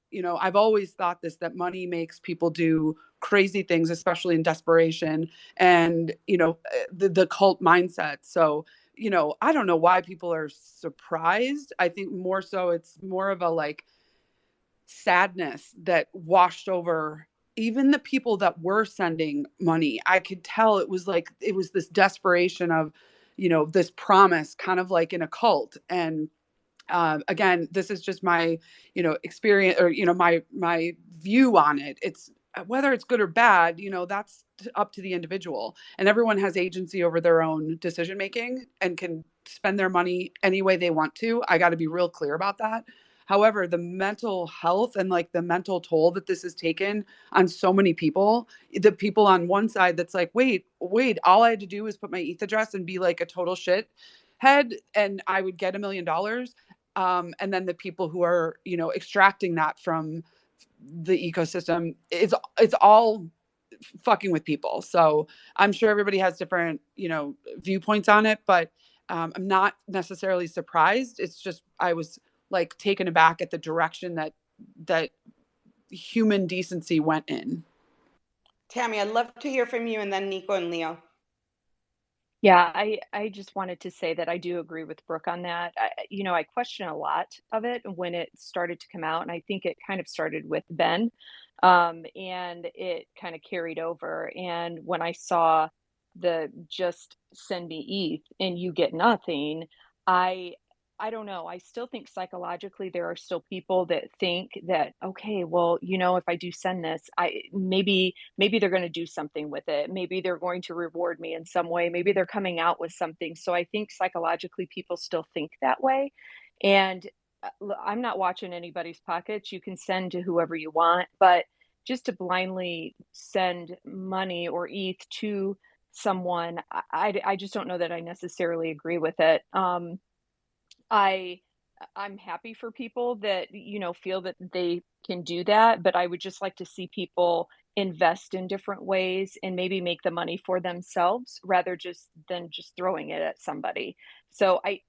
I've always thought this, that money makes people do crazy things, especially in desperation and, the cult mindset. So, I don't know why people are surprised. I think more so it's more of a like sadness that washed over even the people that were sending money. I could tell it was this desperation of, this promise, kind of like in a cult. And again, this is just my, experience, or, my view on it. It's whether it's good or bad, that's up to the individual, and everyone has agency over their own decision making and can spend their money any way they want to. I got to be real clear about that. However, the mental health and like the mental toll that this has taken on so many people, the people on one side that's like, wait, all I had to do was put my ETH address and be like a total shit head and I would get $1 million. And then the people who are, extracting that from the ecosystem, it's all fucking with people. So I'm sure everybody has different, viewpoints on it, but I'm not necessarily surprised. It's just I was like taken aback at the direction that human decency went in. Tammy, I'd love to hear from you, and then Nico and Leo. Yeah, I just wanted to say that I do agree with Brooke on that. I question a lot of it when it started to come out, and I think it kind of started with Ben, and it kind of carried over. And when I saw the just send me ETH and you get nothing, I I don't know. I still think psychologically there are still people that think that, okay, well, if I do send this, maybe they're going to do something with it. Maybe they're going to reward me in some way. Maybe they're coming out with something. So I think psychologically people still think that way. And I'm not watching anybody's pockets. You can send to whoever you want, but just to blindly send money or ETH to someone, I just don't know that I necessarily agree with it. I I'm happy for people that, feel that they can do that, but I would just like to see people invest in different ways and maybe make the money for themselves rather just than just throwing it at somebody. So I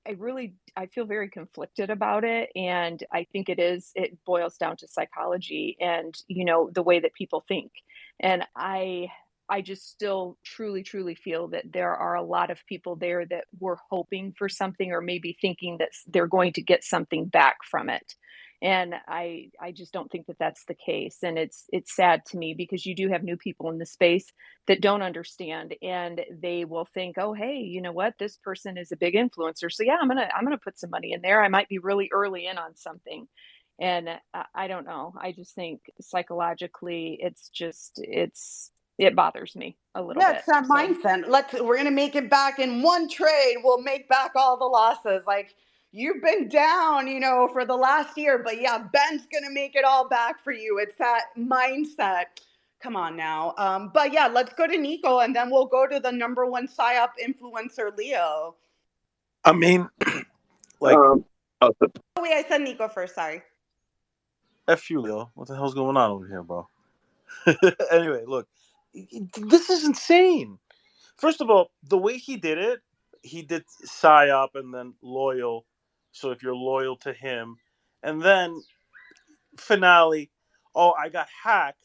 feel very conflicted about it. And I think it boils down to psychology and, the way that people think. And I just still truly, truly feel that there are a lot of people there that were hoping for something or maybe thinking that they're going to get something back from it. And I just don't think that that's the case. And it's sad to me because you do have new people in the space that don't understand and they will think, oh, hey, you know what? This person is a big influencer. So yeah, I'm gonna put some money in there. I might be really early in on something. And I don't know. I just think psychologically, it bothers me a little Yeah, bit. it's that So mindset. We're gonna make it back in one trade. We'll make back all the losses. Like you've been down, for the last year, but yeah, Ben's gonna make it all back for you. It's that mindset. Come on now. But yeah, let's go to Nico, and then we'll go to the number one psyop influencer, Leo. I mean, like, Oh, Oh wait, I said Nico first. Sorry. F you, Leo. What the hell's going on over here, bro? Anyway, look, this is insane. First of all, the way he did psyop and then loyal. So if you're loyal to him, and then finale, oh, I got hacked.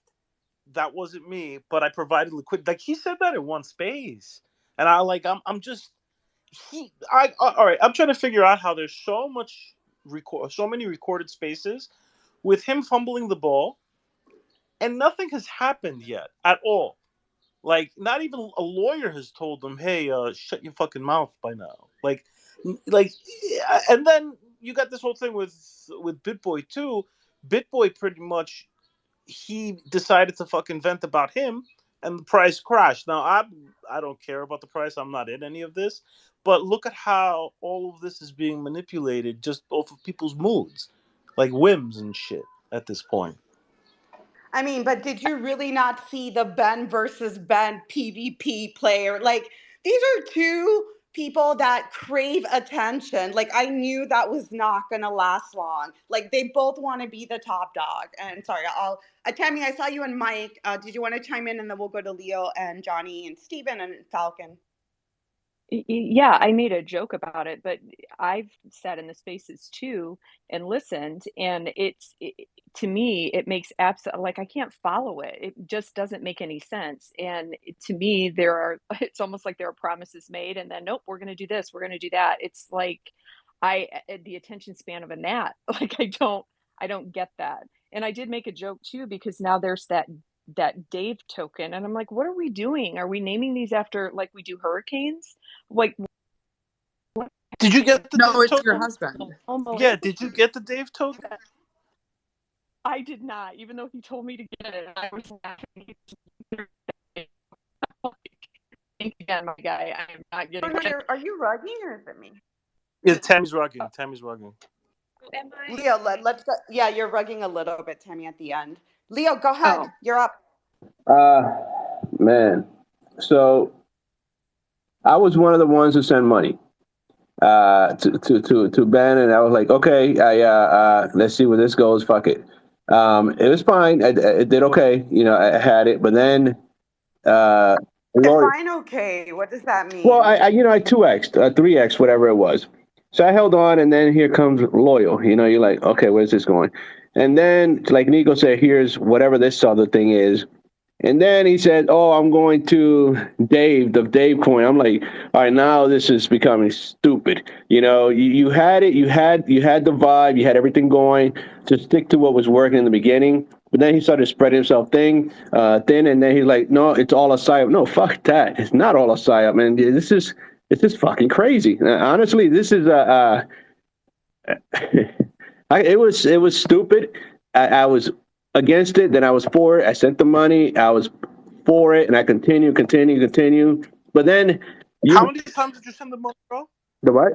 That wasn't me, but I provided liquidity. Like he said that in one space, and I'm just all right. I'm trying to figure out how there's so many recorded spaces with him fumbling the ball, and nothing has happened yet at all. Like, not even a lawyer has told them, "Hey, shut your fucking mouth by now." Like, and then you got this whole thing with BitBoy too. BitBoy pretty much he decided to fucking vent about him, and the price crashed. Now I don't care about the price. I'm not in any of this, but look at how all of this is being manipulated just off of people's moods, like whims and shit. At this point. I mean, but did you really not see the Ben versus Ben PvP player? Like, these are two people that crave attention. Like, I knew that was not going to last long. Like, they both want to be the top dog. And sorry, Tammy, I saw you and Mike. Did you want to chime in? And then we'll go to Leo and Johnny and Steven and Falcon. Yeah, I made a joke about it, but I've sat in the spaces too and listened, and to me, it makes like I can't follow it. It just doesn't make any sense. And to me, it's almost like there are promises made, and then nope, we're going to do this, we're going to do that. It's like the attention span of a gnat. Like I don't get that. And I did make a joke too because now there's that Dave token, and I'm like, what are we doing? Are we naming these after like we do hurricanes? Like, Did you get the No, Dave it's your token? husband. Yeah, did you get the Dave token? I did not, even though he told me to get it. I was laughing. Thank you again, my guy. I am not getting it. Are you rugging or is it me? Yeah, Tammy's rugging. Tammy's rugging. Am I? Leo, let's go. Yeah, you're rugging a little bit, Tammy, at the end. Leo, go ahead. Oh. You're up. Man. So I was one of the ones who sent money to Ben, and I was like, okay, let's see where this goes. Fuck it. It was fine. It did okay. You know, I had it, but then Define okay. What does that mean? well, I 2x, 3x, whatever it was. So I held on, and then here comes loyal. You know, you're like, okay, where's this going? And then, like Nico said, here's whatever this other thing is. And then he said, oh, I'm going to Dave, the Dave coin. I'm like, all right, now this is becoming stupid. You know, you had it, you had the vibe, you had everything going to stick to what was working in the beginning. But then he started spreading himself thin, and then he's like, no, it's all a psyop. No, fuck that. It's not all a psyop, man. This is fucking crazy. Honestly, this is it was stupid. I was against it, then I was for it. I sent the money. I was for it, and I continue. But then, how many times did you send the money, bro? The what?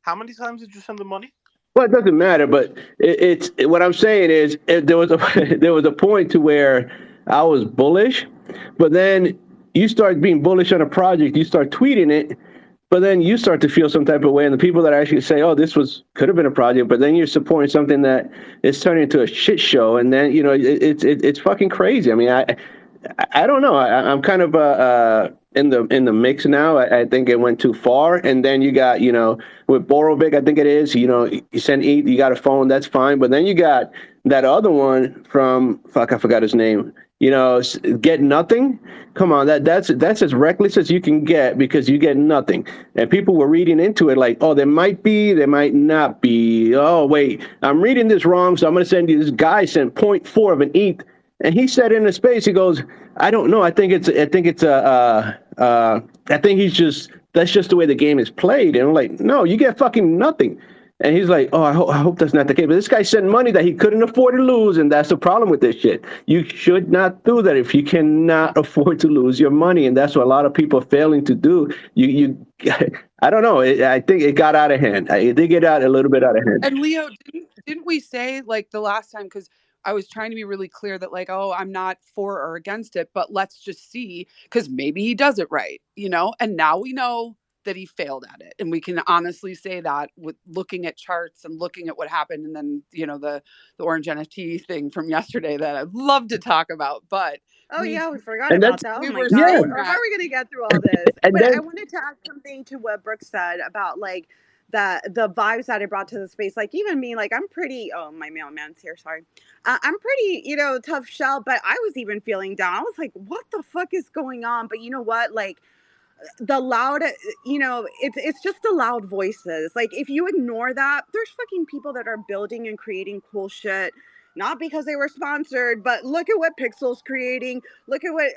How many times did you send the money? Well, it doesn't matter. But it's what I'm saying is there was a point to where I was bullish, but then you start being bullish on a project. You start tweeting it. But then you start to feel some type of way, and the people that actually say, "Oh, this could have been a project," but then you're supporting something that is turning into a shit show, and then it's fucking crazy. I mean, I don't know. I'm kind of in the mix now. I think it went too far, and then you got with Borovic, I think it is. You send ETH, you got a phone, that's fine, but then you got that other one from I forgot his name. Get nothing. Come on, that's as reckless as you can get because you get nothing. And people were reading into it like, oh, there might be, there might not be. Oh, wait, I'm reading this wrong, so I'm going to send you. This guy sent 0.4 of an ETH, and he said in a space, he goes, I don't know. I think that's just the way the game is played. And I'm like, no, you get fucking nothing. And he's like, oh, I hope that's not the case. But this guy sent money that he couldn't afford to lose, and that's the problem with this shit. You should not do that if you cannot afford to lose your money, and that's what a lot of people are failing to do. I don't know. I think it got out of hand. It did get a little bit out of hand. And Leo, didn't we say like the last time, because I was trying to be really clear that like, oh, I'm not for or against it, but let's just see, because maybe he does it right, and now we know that he failed at it. And we can honestly say that with looking at charts and looking at what happened. And then, the orange NFT thing from yesterday that I'd love to talk about, but we forgot about that. Oh my God. Yeah. How are we going to get through all this? But I wanted to add something to what Brooke said about like the vibes that it brought to the space. Like even me, like I'm pretty, oh, my mailman's here. Sorry. I'm pretty, tough shell, but I was even feeling down. I was like, what the fuck is going on? But you know what? Like, the loud, it's just the loud voices. Like if you ignore that, there's fucking people that are building and creating cool shit, not because they were sponsored, but look at what Pixel's creating. Look at what,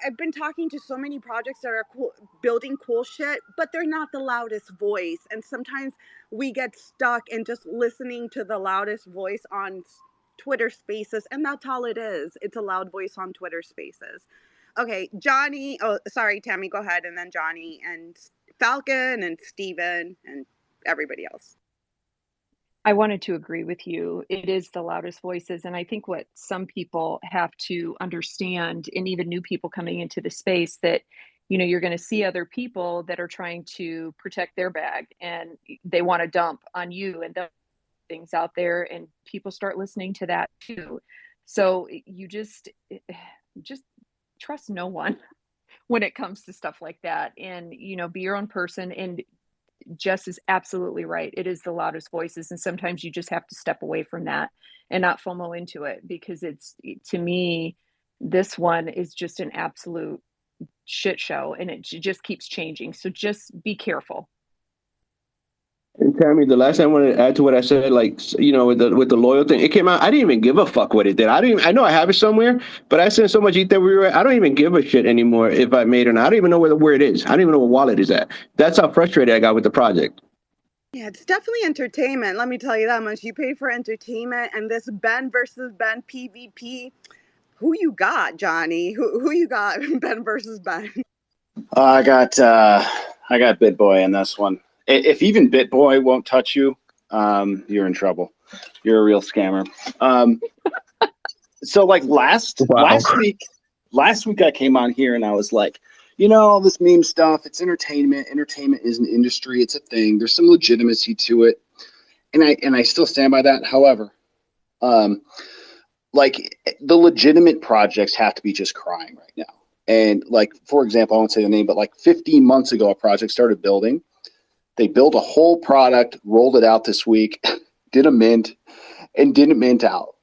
I've been talking to so many projects that are cool, building cool shit, but they're not the loudest voice. And sometimes we get stuck in just listening to the loudest voice on Twitter Spaces, and that's all it is. It's a loud voice on Twitter Spaces. Okay, Johnny. Oh, sorry, Tammy, go ahead. And then Johnny and Falcon and Steven and everybody else. I wanted to agree with you. It is the loudest voices. And I think what some people have to understand, and even new people coming into the space, that, you're going to see other people that are trying to protect their bag and they want to dump on you and things out there. And people start listening to that too. So you just trust no one when it comes to stuff like that. And, you know, be your own person. And Jess is absolutely right. It is the loudest voices. And sometimes you just have to step away from that and not FOMO into it, because to me, this one is just an absolute shit show, and it just keeps changing. So just be careful. And Tammy, the last thing I wanted to add to what I said, like, you know, with the loyal thing, it came out. I didn't even give a fuck what it did. I know I have it somewhere, but I sent so much ETH everywhere. I don't even give a shit anymore if I made it or not. I don't even know where it is. I don't even know what wallet is at. That's how frustrated I got with the project. Yeah, it's definitely entertainment. Let me tell you that much. You pay for entertainment, and this Ben versus Ben PvP. Who you got, Johnny? Who you got, Ben versus Ben? I got BitBoy in this one. If even BitBoy won't touch you, you're in trouble. You're a real scammer. So like last week I came on here and I was like, you know, all this meme stuff, it's entertainment. Entertainment is an industry. It's a thing. There's some legitimacy to it. And I still stand by that. However, like the legitimate projects have to be just crying right now. And like, for example, I won't say the name, but like 15 months ago, a project started building. They built a whole product, rolled it out this week, did a mint, and didn't mint out.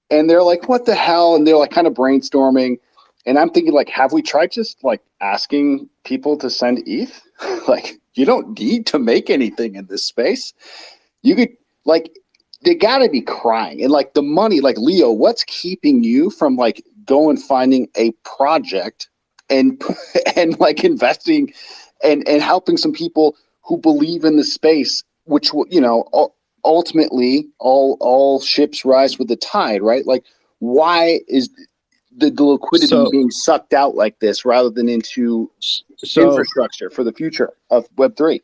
And they're like, what the hell? And they're like kind of brainstorming. And I'm thinking, like, have we tried just like asking people to send ETH? Like, you don't need to make anything in this space. You could, like, they got to be crying. And like the money, like Leo, what's keeping you from like going finding a project and like investing and helping some people who believe in the space, which, you know, ultimately all ships rise with the tide, right? Like, why is the liquidity being sucked out like this rather than into infrastructure for the future of Web3?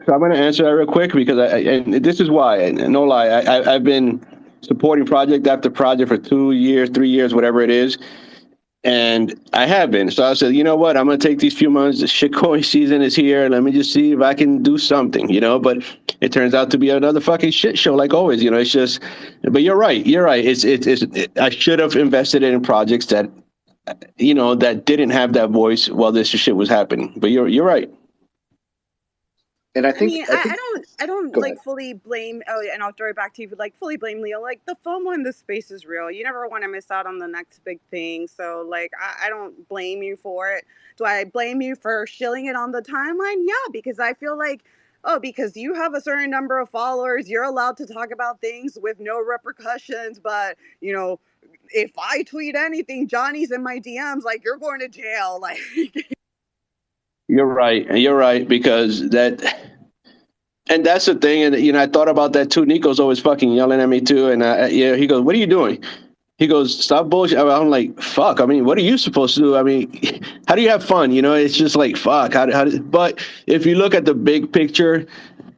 So I'm going to answer that real quick because and this is why, and no lie, I've been supporting project after project for 2 years, 3 years, whatever it is. And I have been. So I said, you know what? I'm going to take these few months. The shitcoin season is here. Let me just see if I can do something, you know. But it turns out to be another fucking shit show, like always. You know, it's just. But you're right. You're right. I should have invested in projects that, you know, that didn't have that voice while this shit was happening. But you're right. And I think I don't like fully blame. Oh, and I'll throw it back to you. But like fully blame Leo. Like the FOMO in this space is real. You never want to miss out on the next big thing. So like I don't blame you for it. Do I blame you for shilling it on the timeline? Yeah, because I feel like, oh, because you have a certain number of followers, you're allowed to talk about things with no repercussions. But you know, if I tweet anything, Johnny's in my DMs. Like you're going to jail. Like. You're right. And you're right, because and that's the thing. And, you know, I thought about that too. Nico's always fucking yelling at me too. And yeah, he goes, what are you doing? He goes, stop bullshit. I'm like, fuck. I mean, what are you supposed to do? I mean, how do you have fun? You know, it's just like, fuck. But if you look at the big picture,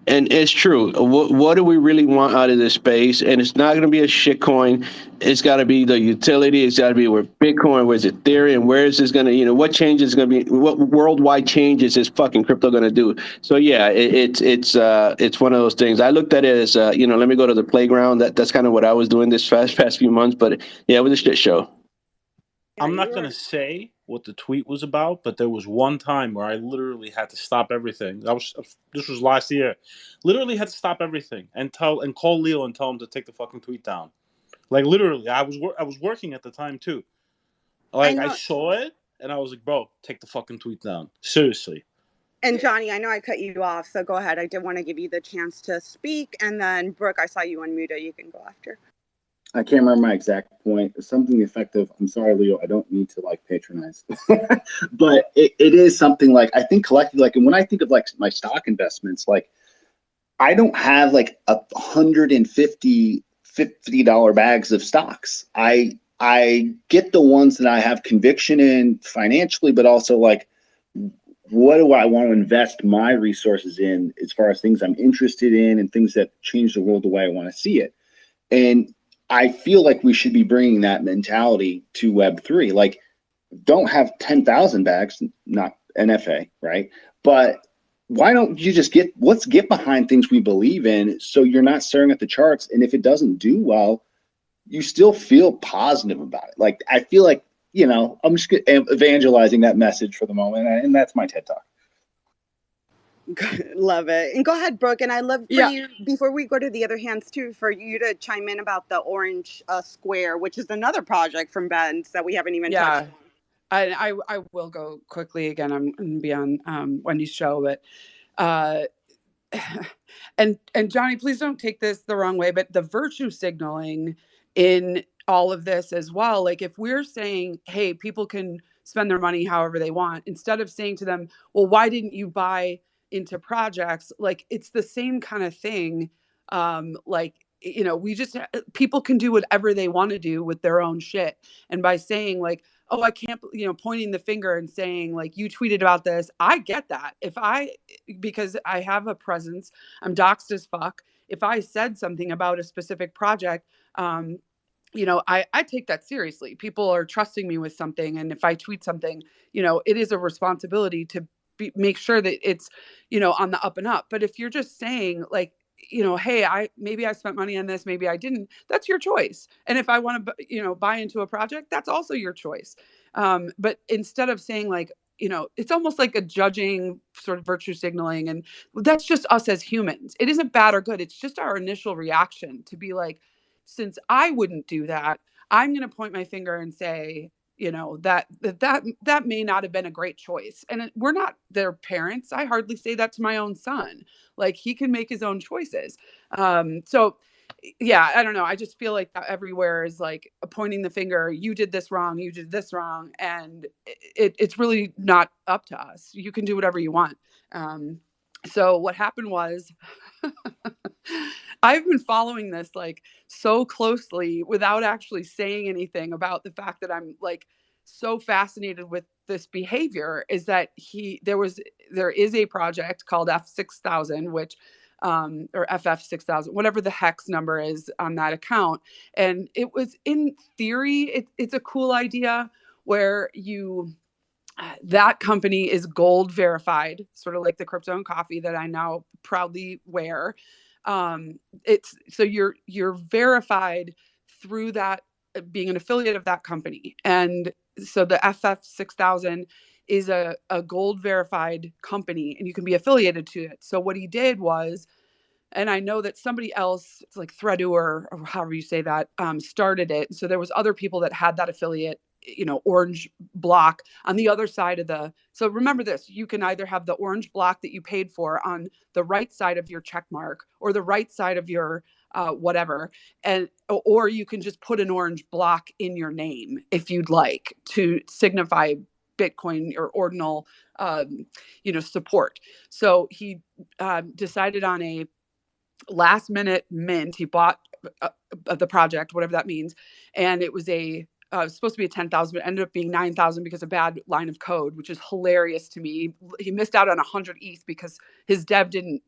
and it's true, what do we really want out of this space? And it's not going to be a shit coin. It's got to be the utility. It's got to be where Bitcoin, where's Ethereum, where is this going to, you know, what changes is going to be, what worldwide changes is fucking crypto going to do? So yeah, it's one of those things. I looked at it as, you know, let me go to the playground. That's kind of what I was doing this past few months. But yeah, it was a shit show. I'm not going to say what the tweet was about, but there was one time where I literally had to stop everything. This was last year. Literally had to stop everything and call Leo and tell him to take the fucking tweet down. Like literally, I was working at the time too. Like I saw it and I was like, bro, take the fucking tweet down. Seriously. And Johnny, I know I cut you off, so go ahead. I did want to give you the chance to speak, and then Brooke, I saw you unmuted. You can go after. I can't remember my exact point. It's something effective. I'm sorry, Leo. I don't need to like patronize, but it is something like I think collectively. Like, and when I think of like my stock investments, like I don't have like $150 bags of stocks. I get the ones that I have conviction in financially, but also like what do I want to invest my resources in as far as things I'm interested in and things that change the world the way I want to see it. And I feel like we should be bringing that mentality to Web3. Like, don't have 10,000 bags, not NFA, right? But why don't you just let's get behind things we believe in so you're not staring at the charts. And if it doesn't do well, you still feel positive about it. Like, I feel like I'm just evangelizing that message for the moment, and that's my TED Talk. Love it. And go ahead, Brooke. And I love for Yeah. you, before we go to the other hands too, for you to chime in about the orange square, which is another project from Ben's that we haven't even touched on. I will go quickly again. I'm going to be on Wendy's show, but and Johnny, please don't take this the wrong way, but the virtue signaling in all of this as well. Like if we're saying, hey, people can spend their money however they want, instead of saying to them, well, why didn't you buy into projects? Like it's the same kind of thing. Like, we just, people can do whatever they want to do with their own shit. And by saying like, oh, I can't, pointing the finger and saying like, you tweeted about this. I get that. Because I have a presence, I'm doxxed as fuck. If I said something about a specific project, I take that seriously. People are trusting me with something. And if I tweet something, it is a responsibility to make sure that it's, on the up and up. But if you're just saying like, hey, maybe I spent money on this, maybe I didn't, that's your choice. And if I want to, buy into a project, that's also your choice. But instead of saying like, it's almost like a judging sort of virtue signaling. And that's just us as humans. It isn't bad or good. It's just our initial reaction to be like, since I wouldn't do that, I'm going to point my finger and say, that may not have been a great choice. And we're not their parents. I hardly say that to my own son. Like he can make his own choices. So yeah, I don't know. I just feel like everywhere is like pointing the finger. You did this wrong. You did this wrong. And it's really not up to us. You can do whatever you want. So what happened was I've been following this like so closely without actually saying anything about the fact that I'm like so fascinated with this behavior is that there is a project called F6000, which or FF6000, whatever the hex number is on that account. And it was in theory, it's a cool idea where that company is gold verified, sort of like the crypto and coffee that I now proudly wear. It's so you're verified through that being an affiliate of that company. And so the FF6000 is a gold verified company and you can be affiliated to it. So what he did was, and I know that somebody else, it's like Threadu or however you say that, started it. So there was other people that had that affiliate, orange block on the other side of so remember this, you can either have the orange block that you paid for on the right side of your check mark or the right side of your whatever. Or you can just put an orange block in your name if you'd like to signify Bitcoin or ordinal, support. So he decided on a last minute mint. He bought the project, whatever that means. And it was supposed to be a 10,000, but ended up being 9,000 because of bad line of code, which is hilarious to me. He missed out on 100 ETH because his dev didn't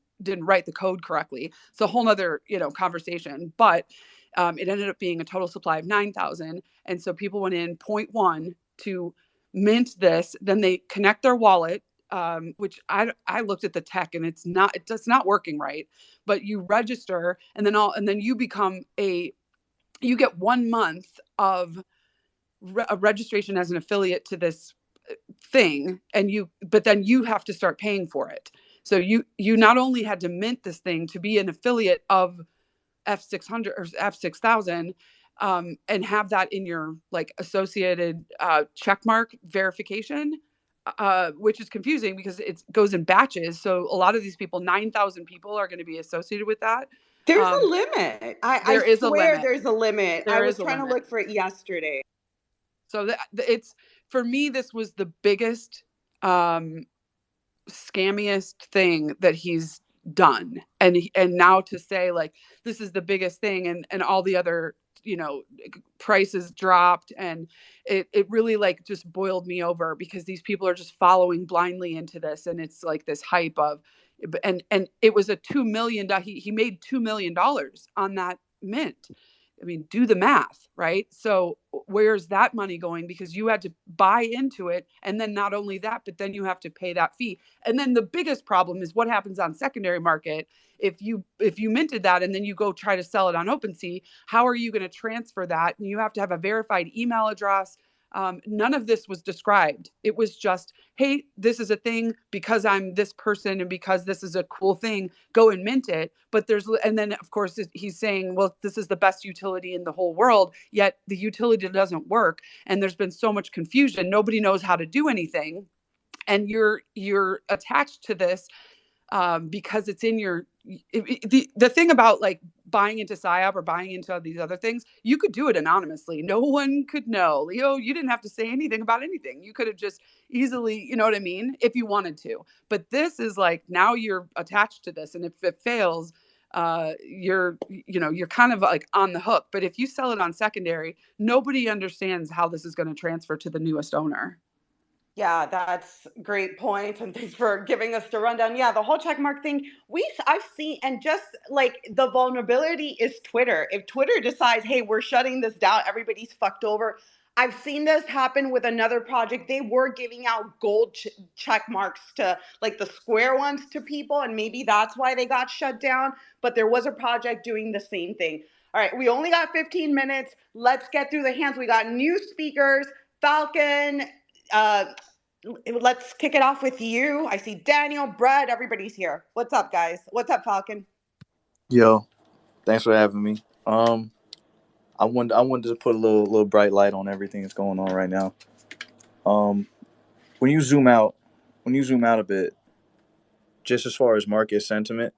write the code correctly. It's a whole nother, conversation, but it ended up being a total supply of 9,000. And so people went in 0.1 to mint this, then they connect their wallet, which I looked at the tech and it's not working right, but you register and then you get 1 month of a registration as an affiliate to this thing. But then you have to start paying for it. So you not only had to mint this thing to be an affiliate of F600 or F6000, and have that in your like associated checkmark verification, which is confusing because it goes in batches. So a lot of these people, 9,000 people, are going to be associated with that. There's a limit. I swear there's a limit. I was trying to look for it yesterday. So it's, for me, this was the biggest, scammiest thing that he's done. And now to say like, this is the biggest thing and all the other, prices dropped. And it really like just boiled me over because these people are just following blindly into this. And it's like this hype of, and it was a $2 million, he made $2 million on that mint. I mean, do the math, right? So where's that money going? Because you had to buy into it. And then not only that, but then you have to pay that fee. And then the biggest problem is what happens on secondary market. If you minted that and then you go try to sell it on OpenSea, how are you going to transfer that? And you have to have a verified email address. None of this was described. It was just, hey, this is a thing because I'm this person and because this is a cool thing, go and mint it. But and then of course he's saying, well, this is the best utility in the whole world, yet the utility doesn't work. And there's been so much confusion. Nobody knows how to do anything. And you're attached to this because it's in your, the thing about like buying into PSYOP or buying into these other things, you could do it anonymously. No one could know. Leo, you didn't have to say anything about anything. You could have just easily, you know what I mean, if you wanted to. But this is like, now you're attached to this, and if it fails, you're kind of like on the hook. But if you sell it on secondary, nobody understands how this is going to transfer to the newest owner. Yeah, that's a great point, and thanks for giving us the rundown. Yeah, the whole check mark thing, I've seen, and just like the vulnerability is Twitter. If Twitter decides, hey, we're shutting this down, everybody's fucked over. I've seen this happen with another project. They were giving out gold check marks to like the square ones to people, and maybe that's why they got shut down. But there was a project doing the same thing. All right, we only got 15 minutes. Let's get through the hands. We got new speakers. Falcon, let's kick it off with you. I see Daniel, Brad, everybody's here. What's up, guys? What's up, Falcon? Yo, thanks for having me. I wanted to put a little bright light on everything that's going on right now. When you zoom out a bit, just as far as market sentiment,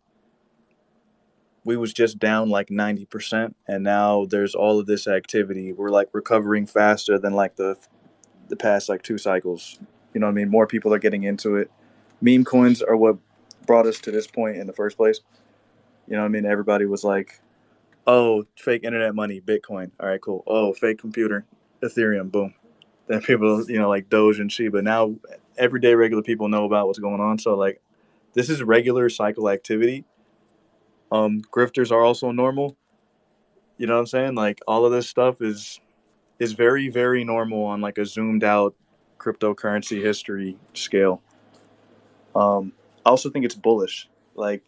we was just down like 90%, and now there's all of this activity. We're like recovering faster than like the past like 2 cycles. You know what I mean? More people are getting into it. Meme coins are what brought us to this point in the first place. You know what I mean? Everybody was like, oh, fake internet money, Bitcoin. All right, cool. Oh, fake computer, Ethereum, boom. Then people, like Doge and Shiba. Now, everyday regular people know about what's going on. So, like, this is regular cycle activity. Grifters are also normal. You know what I'm saying? Like, all of this stuff is very, very normal on, like, a zoomed-out cryptocurrency history scale. I also think it's bullish. Like,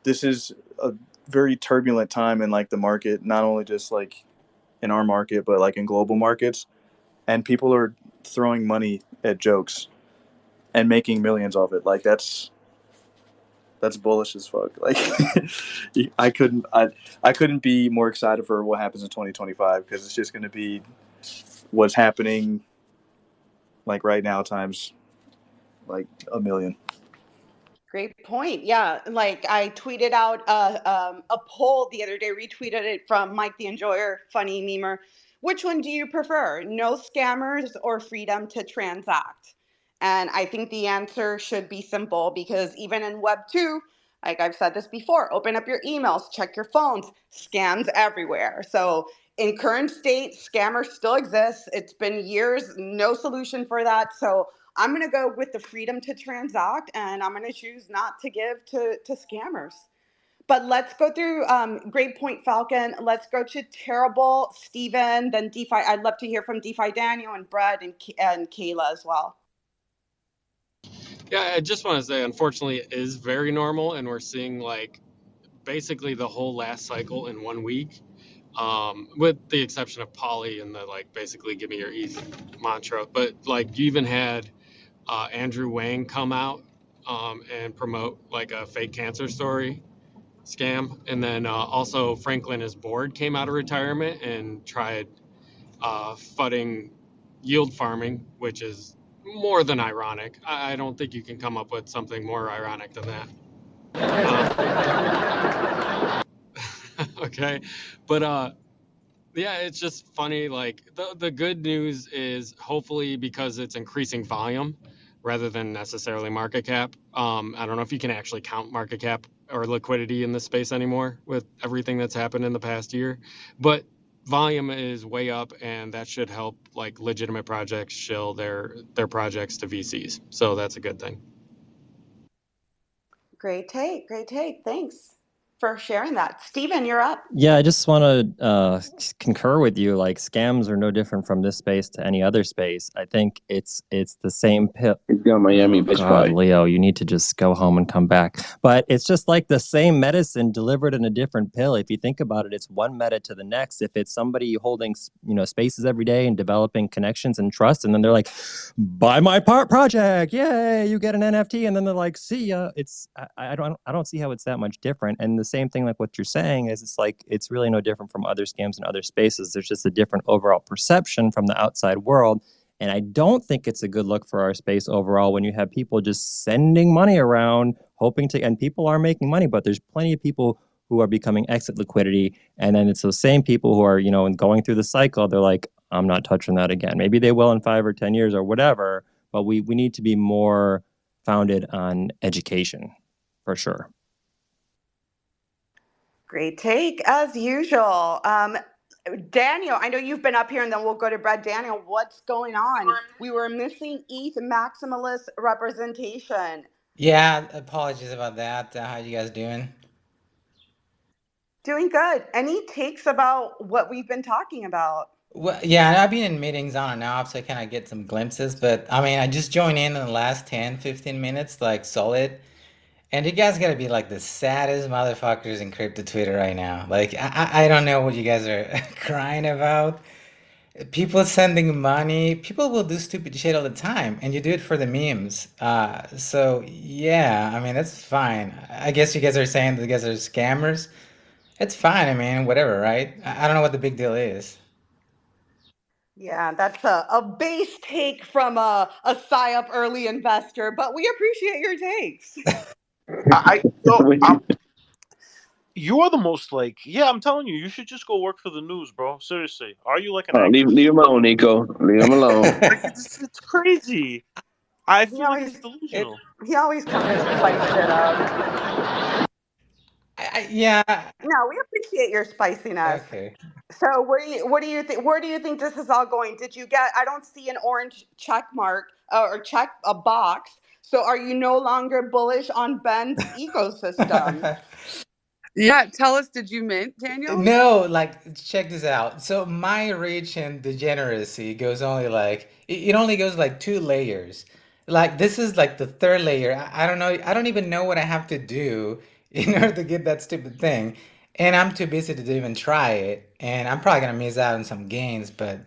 this is a very turbulent time in like the market, not only just like in our market, but like in global markets, and people are throwing money at jokes and making millions of it. Like that's bullish as fuck. Like I couldn't be more excited for what happens in 2025, because it's just going to be what's happening like right now times like a million. Great point. Yeah, like I tweeted out a poll the other day, retweeted it from Mike the Enjoyer, funny memer. Which one do you prefer? No scammers or freedom to transact? And I think the answer should be simple, because even in Web 2, like I've said this before, open up your emails, check your phones, scams everywhere. So in current state, scammers still exist. It's been years, no solution for that. So I'm going to go with the freedom to transact, and I'm going to choose not to give to scammers. But let's go through, great point, Falcon. Let's go to Terrible, Steven, then DeFi. I'd love to hear from DeFi Daniel and Brad and Kayla as well. Yeah, I just want to say, unfortunately, it is very normal, and we're seeing like basically the whole last cycle in 1 week, with the exception of Polly and the like basically give me your easy mantra. But like you even had Andrew Wang come out and promote like a fake cancer story scam, and then also Franklin, his board, came out of retirement and tried fudding yield farming, which is more than ironic. I don't think you can come up with something more ironic than that. Okay, but yeah, it's just funny. Like the good news is hopefully because it's increasing volume rather than necessarily market cap. I don't know if you can actually count market cap or liquidity in this space anymore with everything that's happened in the past year, but volume is way up, and that should help like legitimate projects shill their projects to VCs. So that's a good thing. Great take. Thanks. for sharing that. Steven, you're up. Yeah, I just want to concur with you. Like, scams are no different from this space to any other space. I think it's the same pill. It's got Miami Oh, bitch God, fight. Leo, you need to just go home and come back. But it's just like the same medicine delivered in a different pill. If you think about it, it's one meta to the next. If it's somebody holding, spaces every day and developing connections and trust, and then they're like, buy my project, yay, you get an NFT, and then they're like, see ya. I don't see how it's that much different. And the same thing, like what you're saying, is it's like it's really no different from other scams in other spaces. There's just a different overall perception from the outside world. And I don't think it's a good look for our space overall when you have people just sending money around, hoping to, and people are making money, but there's plenty of people who are becoming exit liquidity. And then it's those same people who are, going through the cycle. They're like, I'm not touching that again. Maybe they will in 5 or 10 years or whatever, but we need to be more founded on education for sure. Great take, as usual. Daniel, I know you've been up here, and then we'll go to Brad. Daniel, what's going on? We were missing ETH maximalist representation. Yeah, apologies about that. How you guys doing? Doing good. Any takes about what we've been talking about? Well, yeah, I've been in meetings on and off, so I kind of get some glimpses. But I mean, I just joined in the last 10, 15 minutes, like solid. And you guys gotta be like the saddest motherfuckers in crypto Twitter right now. Like, I don't know what you guys are crying about. People sending money. People will do stupid shit all the time, and you do it for the memes. So yeah, I mean, that's fine. I guess you guys are saying that you guys are scammers. It's fine. I mean, whatever, right? I don't know what the big deal is. Yeah, that's a base take from a PSYOP early investor, but we appreciate your takes. You are the most I'm telling you, you should just go work for the news, bro. Seriously. Are you like an Leave him alone, Nico. Leave him alone. it's crazy. I feel like always, it's delusional. He always comes to spice it up. Yeah. No, we appreciate your spiciness. Okay. So what do you think? Where do you think this is all going? Did you get? I don't see an orange check mark or check a box. So are you no longer bullish on Ben's ecosystem? Yeah, tell us, did you mint, Daniel? No, like check this out. So my reach and degeneracy goes only like it only goes like 2 layers. Like this is like the third layer. I don't know. I don't even know what I have to do in order to get that stupid thing. And I'm too busy to even try it. And I'm probably gonna miss out on some gains, but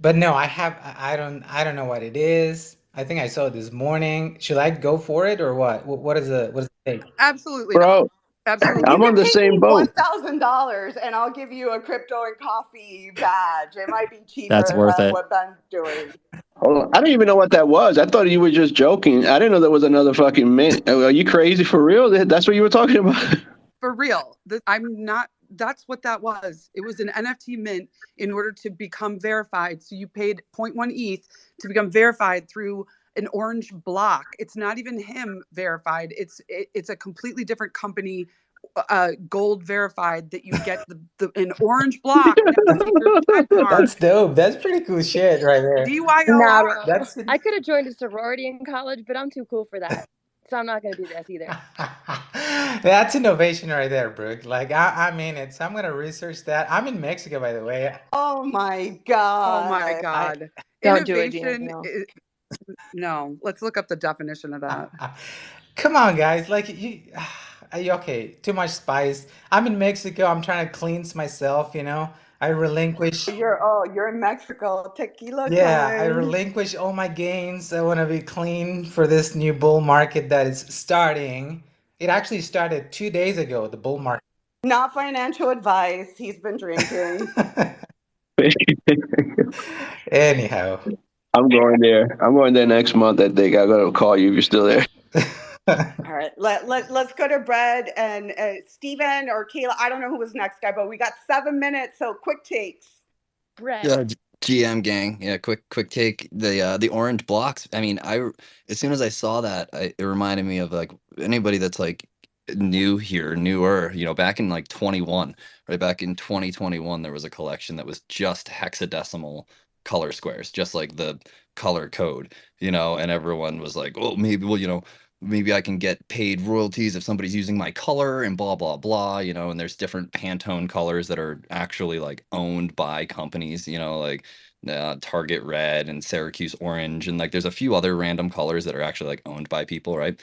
no, I don't know what it is. I think I saw it this morning. Should I go for it or what? What is the thing? Absolutely Bro, not. Absolutely. I'm on the same boat. $1,000, and I'll give you a crypto and coffee badge. It might be cheaper That's worth than it. what Ben's doing. Hold on. I didn't even know what that was. I thought you were just joking. I didn't know there was another fucking mint. Are you crazy for real? That's what you were talking about? For real. I'm not. That's what that was. It was an NFT mint in order to become verified. So you paid 0.1 ETH to become verified through an orange block. It's not even him verified. It's a completely different company, gold verified, that you get an orange block next to your check mark. That's dope. That's pretty cool shit right there. DYOR. That's I could have joined a sorority in college, but I'm too cool for that. So I'm not going to do this either. That's innovation right there, Brooke. Like I mean it. So I'm gonna research that. I'm in Mexico, by the way. Oh my god. Oh my god. Don't do it, Innovation. No, let's look up the definition of that. Come on, guys. Like you, okay? Too much spice. I'm in Mexico. I'm trying to cleanse myself. I relinquish. You're in Mexico. Tequila Yeah, I time. relinquish all my gains. I want to be clean for this new bull market that is starting. It actually started 2 days ago. The bull market. Not financial advice. He's been drinking. Anyhow. I'm going there. I'm going there next month. I think I gotta call you if you're still there. All right, let's go to Brad and Steven or Kayla. I don't know who was next, guy, but we got 7 minutes, so quick takes. Brad. Yeah, GM gang. Yeah, quick take. The orange blocks. I mean, as soon as I saw that, it reminded me of like anybody that's like newer, back in like 21, right back in 2021, there was a collection that was just hexadecimal color squares, just like the color code, and everyone was like, oh, maybe, well, maybe I can get paid royalties if somebody's using my color and blah blah blah, you know, and there's different Pantone colors that are actually like owned by companies, you know, like Target red and Syracuse orange, and like there's a few other random colors that are actually like owned by people, right?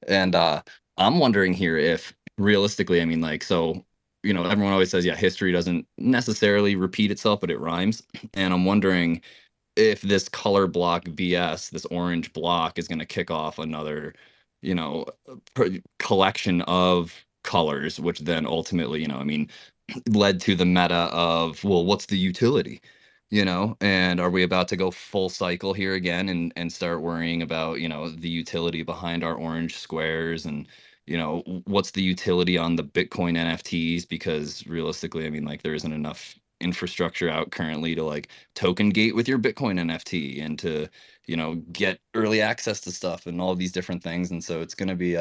And I'm wondering here if realistically, I mean, like, so, you know, everyone always says, yeah, history doesn't necessarily repeat itself, but it rhymes. And I'm wondering if this color block BS, this orange block, is going to kick off another, you know, collection of colors, which then ultimately, you know, I mean, led to the meta of, well, what's the utility? You know, and are we about to go full cycle here again and start worrying about, you know, the utility behind our orange squares, and, you know, what's the utility on the Bitcoin NFTs? Because realistically, I mean, like, there isn't enough infrastructure out currently to like token gate with your Bitcoin NFT and to, you know, get early access to stuff and all these different things. And so it's going to be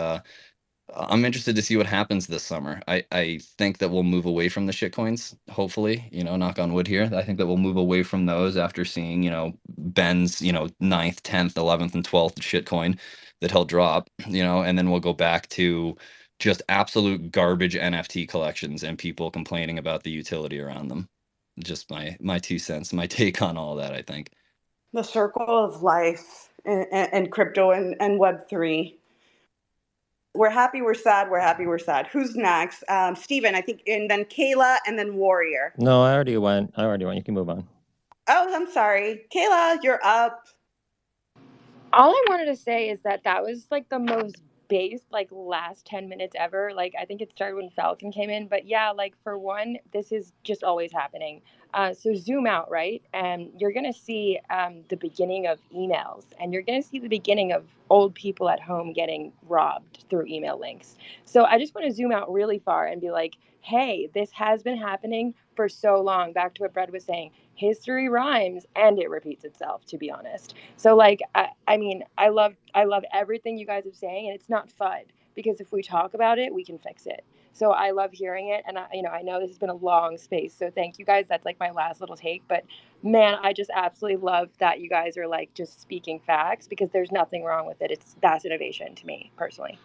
I'm interested to see what happens this summer. I think that we'll move away from the shitcoins, hopefully, you know, knock on wood here. I think that we'll move away from those after seeing, you know, Ben's, you know, 9th, 10th, 11th, and 12th shitcoin that he'll drop, you know, and then we'll go back to just absolute garbage NFT collections and people complaining about the utility around them. Just my 2 cents, my take on all that, I think. The circle of life and crypto and Web3. We're happy, we're sad, we're happy, we're sad. Who's next? Steven, I think, and then Kayla, and then Warrior. No, I already went. You can move on. Oh, I'm sorry. Kayla, you're up. All I wanted to say is that that was like the most based like last 10 minutes ever. Like I think it started when Falcon came in, but yeah, like for one, this is just always happening. So zoom out, right? And you're going to see the beginning of emails, and you're going to see the beginning of old people at home getting robbed through email links. So I just want to zoom out really far and be like, hey, this has been happening for so long. Back to what Brad was saying, history rhymes and it repeats itself, to be honest. So like, I mean, I love everything you guys are saying, and it's not FUD, because if we talk about it, we can fix it. So I love hearing it, and I know this has been a long space, so thank you guys. That's like my last little take, but man, I just absolutely love that you guys are like just speaking facts, because there's nothing wrong with it. That's innovation to me personally.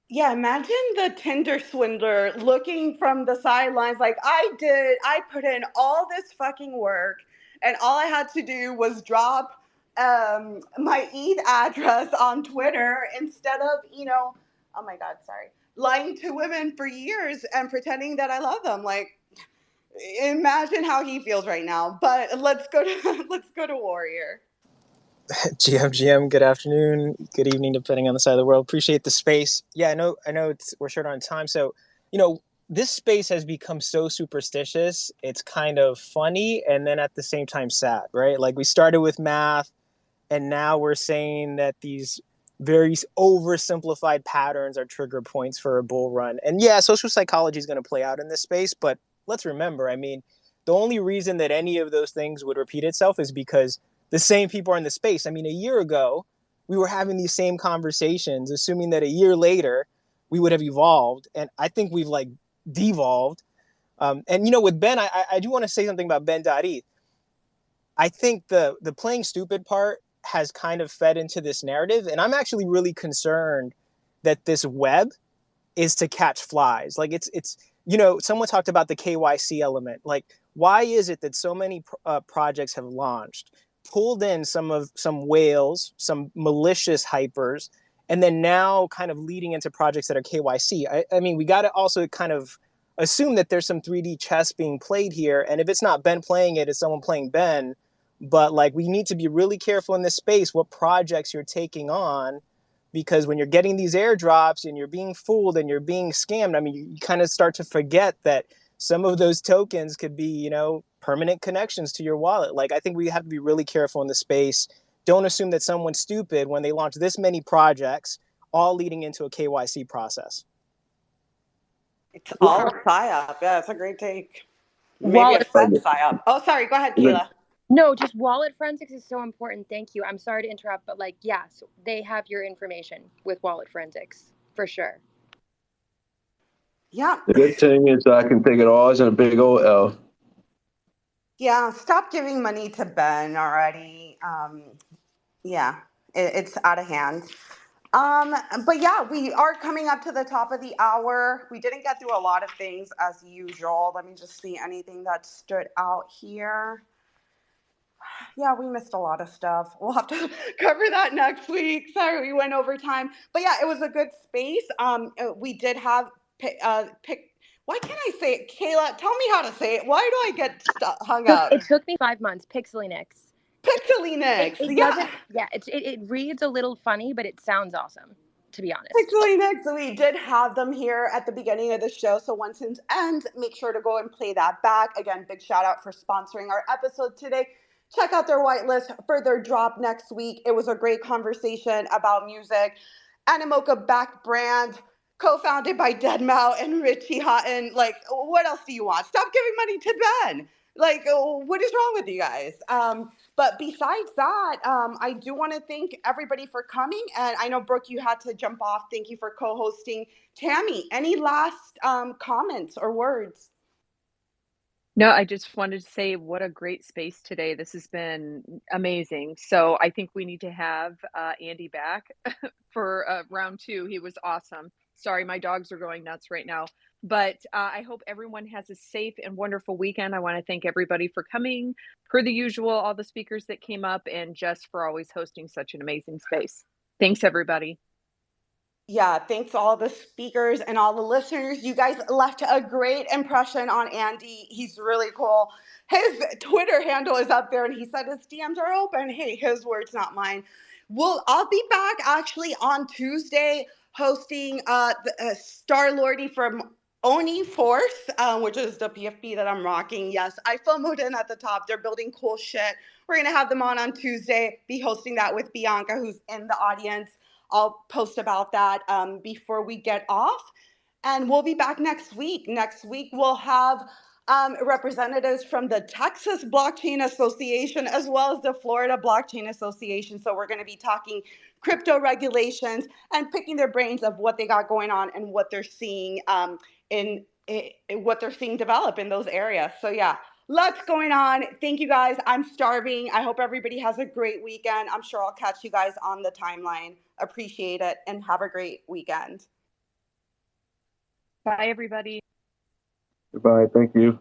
Yeah, imagine the Tinder swindler looking from the sidelines like, I put in all this fucking work, and all I had to do was drop my ETH address on Twitter instead of, oh my God, sorry, lying to women for years and pretending that I love them. Like, imagine how he feels right now. But let's go to Warrior. GM, good afternoon, good evening, depending on the side of the world. Appreciate the space. Yeah, I know we're short on time. So, this space has become so superstitious. It's kind of funny and then at the same time sad, right? Like we started with math, and now we're saying that these very oversimplified patterns are trigger points for a bull run. And yeah, social psychology is going to play out in this space, but let's remember, I mean, the only reason that any of those things would repeat itself is because the same people are in the space. I mean, a year ago, we were having these same conversations, assuming that a year later we would have evolved. And I think we've like devolved. And with Ben, I do want to say something about Ben.ETH. I think the playing stupid part has kind of fed into this narrative. And I'm actually really concerned that this web is to catch flies. Like it's someone talked about the KYC element. Like, why is it that so many projects have launched, pulled in some whales, some malicious hypers, and then now kind of leading into projects that are KYC? I mean, we got to also kind of assume that there's some 3D chess being played here. And if it's not Ben playing it, it's someone playing Ben. But like, we need to be really careful in this space what projects you're taking on, because when you're getting these airdrops and you're being fooled and you're being scammed, I mean, you kind of start to forget that some of those tokens could be, permanent connections to your wallet. Like, I think we have to be really careful in the space. Don't assume that someone's stupid when they launch this many projects, all leading into a KYC process. It's all a PSYOP. Yeah, that's a great take. Maybe a set PSYOP. Oh, sorry. Go ahead, Kayla. No, just wallet forensics is so important. Thank you. I'm sorry to interrupt, but like, yes, they have your information with wallet forensics for sure. Yeah. The good thing is I can take it all as a big old L. Yeah, stop giving money to Ben already. Yeah, it's out of hand. But yeah, we are coming up to the top of the hour. We didn't get through a lot of things as usual. Let me just see anything that stood out here. Yeah, we missed a lot of stuff. We'll have to cover that next week. Sorry, we went over time. But yeah, it was a good space. We did have pick. Why can't I say it? Kayla, tell me how to say it. Why do I get hung up? It took me 5 months. Pixelinix. Pixelinix. It Yeah. doesn't. Yeah, it reads a little funny, but it sounds awesome. To be honest. Pixelinix. We did have them here at the beginning of the show, so once it ends, make sure to go and play that back. Again, big shout out for sponsoring our episode today. Check out their whitelist for their drop next week. It was a great conversation about music. Animoca backed brand, co-founded by deadmau and Richie Houghton. Like, what else do you want? Stop giving money to Ben. Like, what is wrong with you guys? But besides that, I do want to thank everybody for coming. And I know, Brooke, you had to jump off. Thank you for co-hosting. Tammy, any last comments or words? No, I just wanted to say what a great space today. This has been amazing. So I think we need to have Andy back for round 2. He was awesome. Sorry, my dogs are going nuts right now. But I hope everyone has a safe and wonderful weekend. I want to thank everybody for coming, per the usual, all the speakers that came up, and Jess for always hosting such an amazing space. Thanks, everybody. Yeah, thanks to all the speakers and all the listeners. You guys left a great impression on Andy. He's really cool. His Twitter handle is up there, and he said his DMs are open. Hey, his words, not mine. I'll be back actually on Tuesday hosting Star Lordy from Oni Force, which is the PFP that I'm rocking. Yes, I FOMO'd in at the top. They're building cool shit. We're going to have them on Tuesday, be hosting that with Bianca, who's in the audience. I'll post about that before we get off. And we'll be back next week. Next week, we'll have representatives from the Texas Blockchain Association as well as the Florida Blockchain Association. So we're going to be talking crypto regulations and picking their brains of what they got going on and what they're seeing what they're seeing develop in those areas. So yeah, lots going on. Thank you guys. I'm starving. I hope everybody has a great weekend. I'm sure I'll catch you guys on the timeline. Appreciate it and have a great weekend. Bye, everybody. Goodbye. Thank you.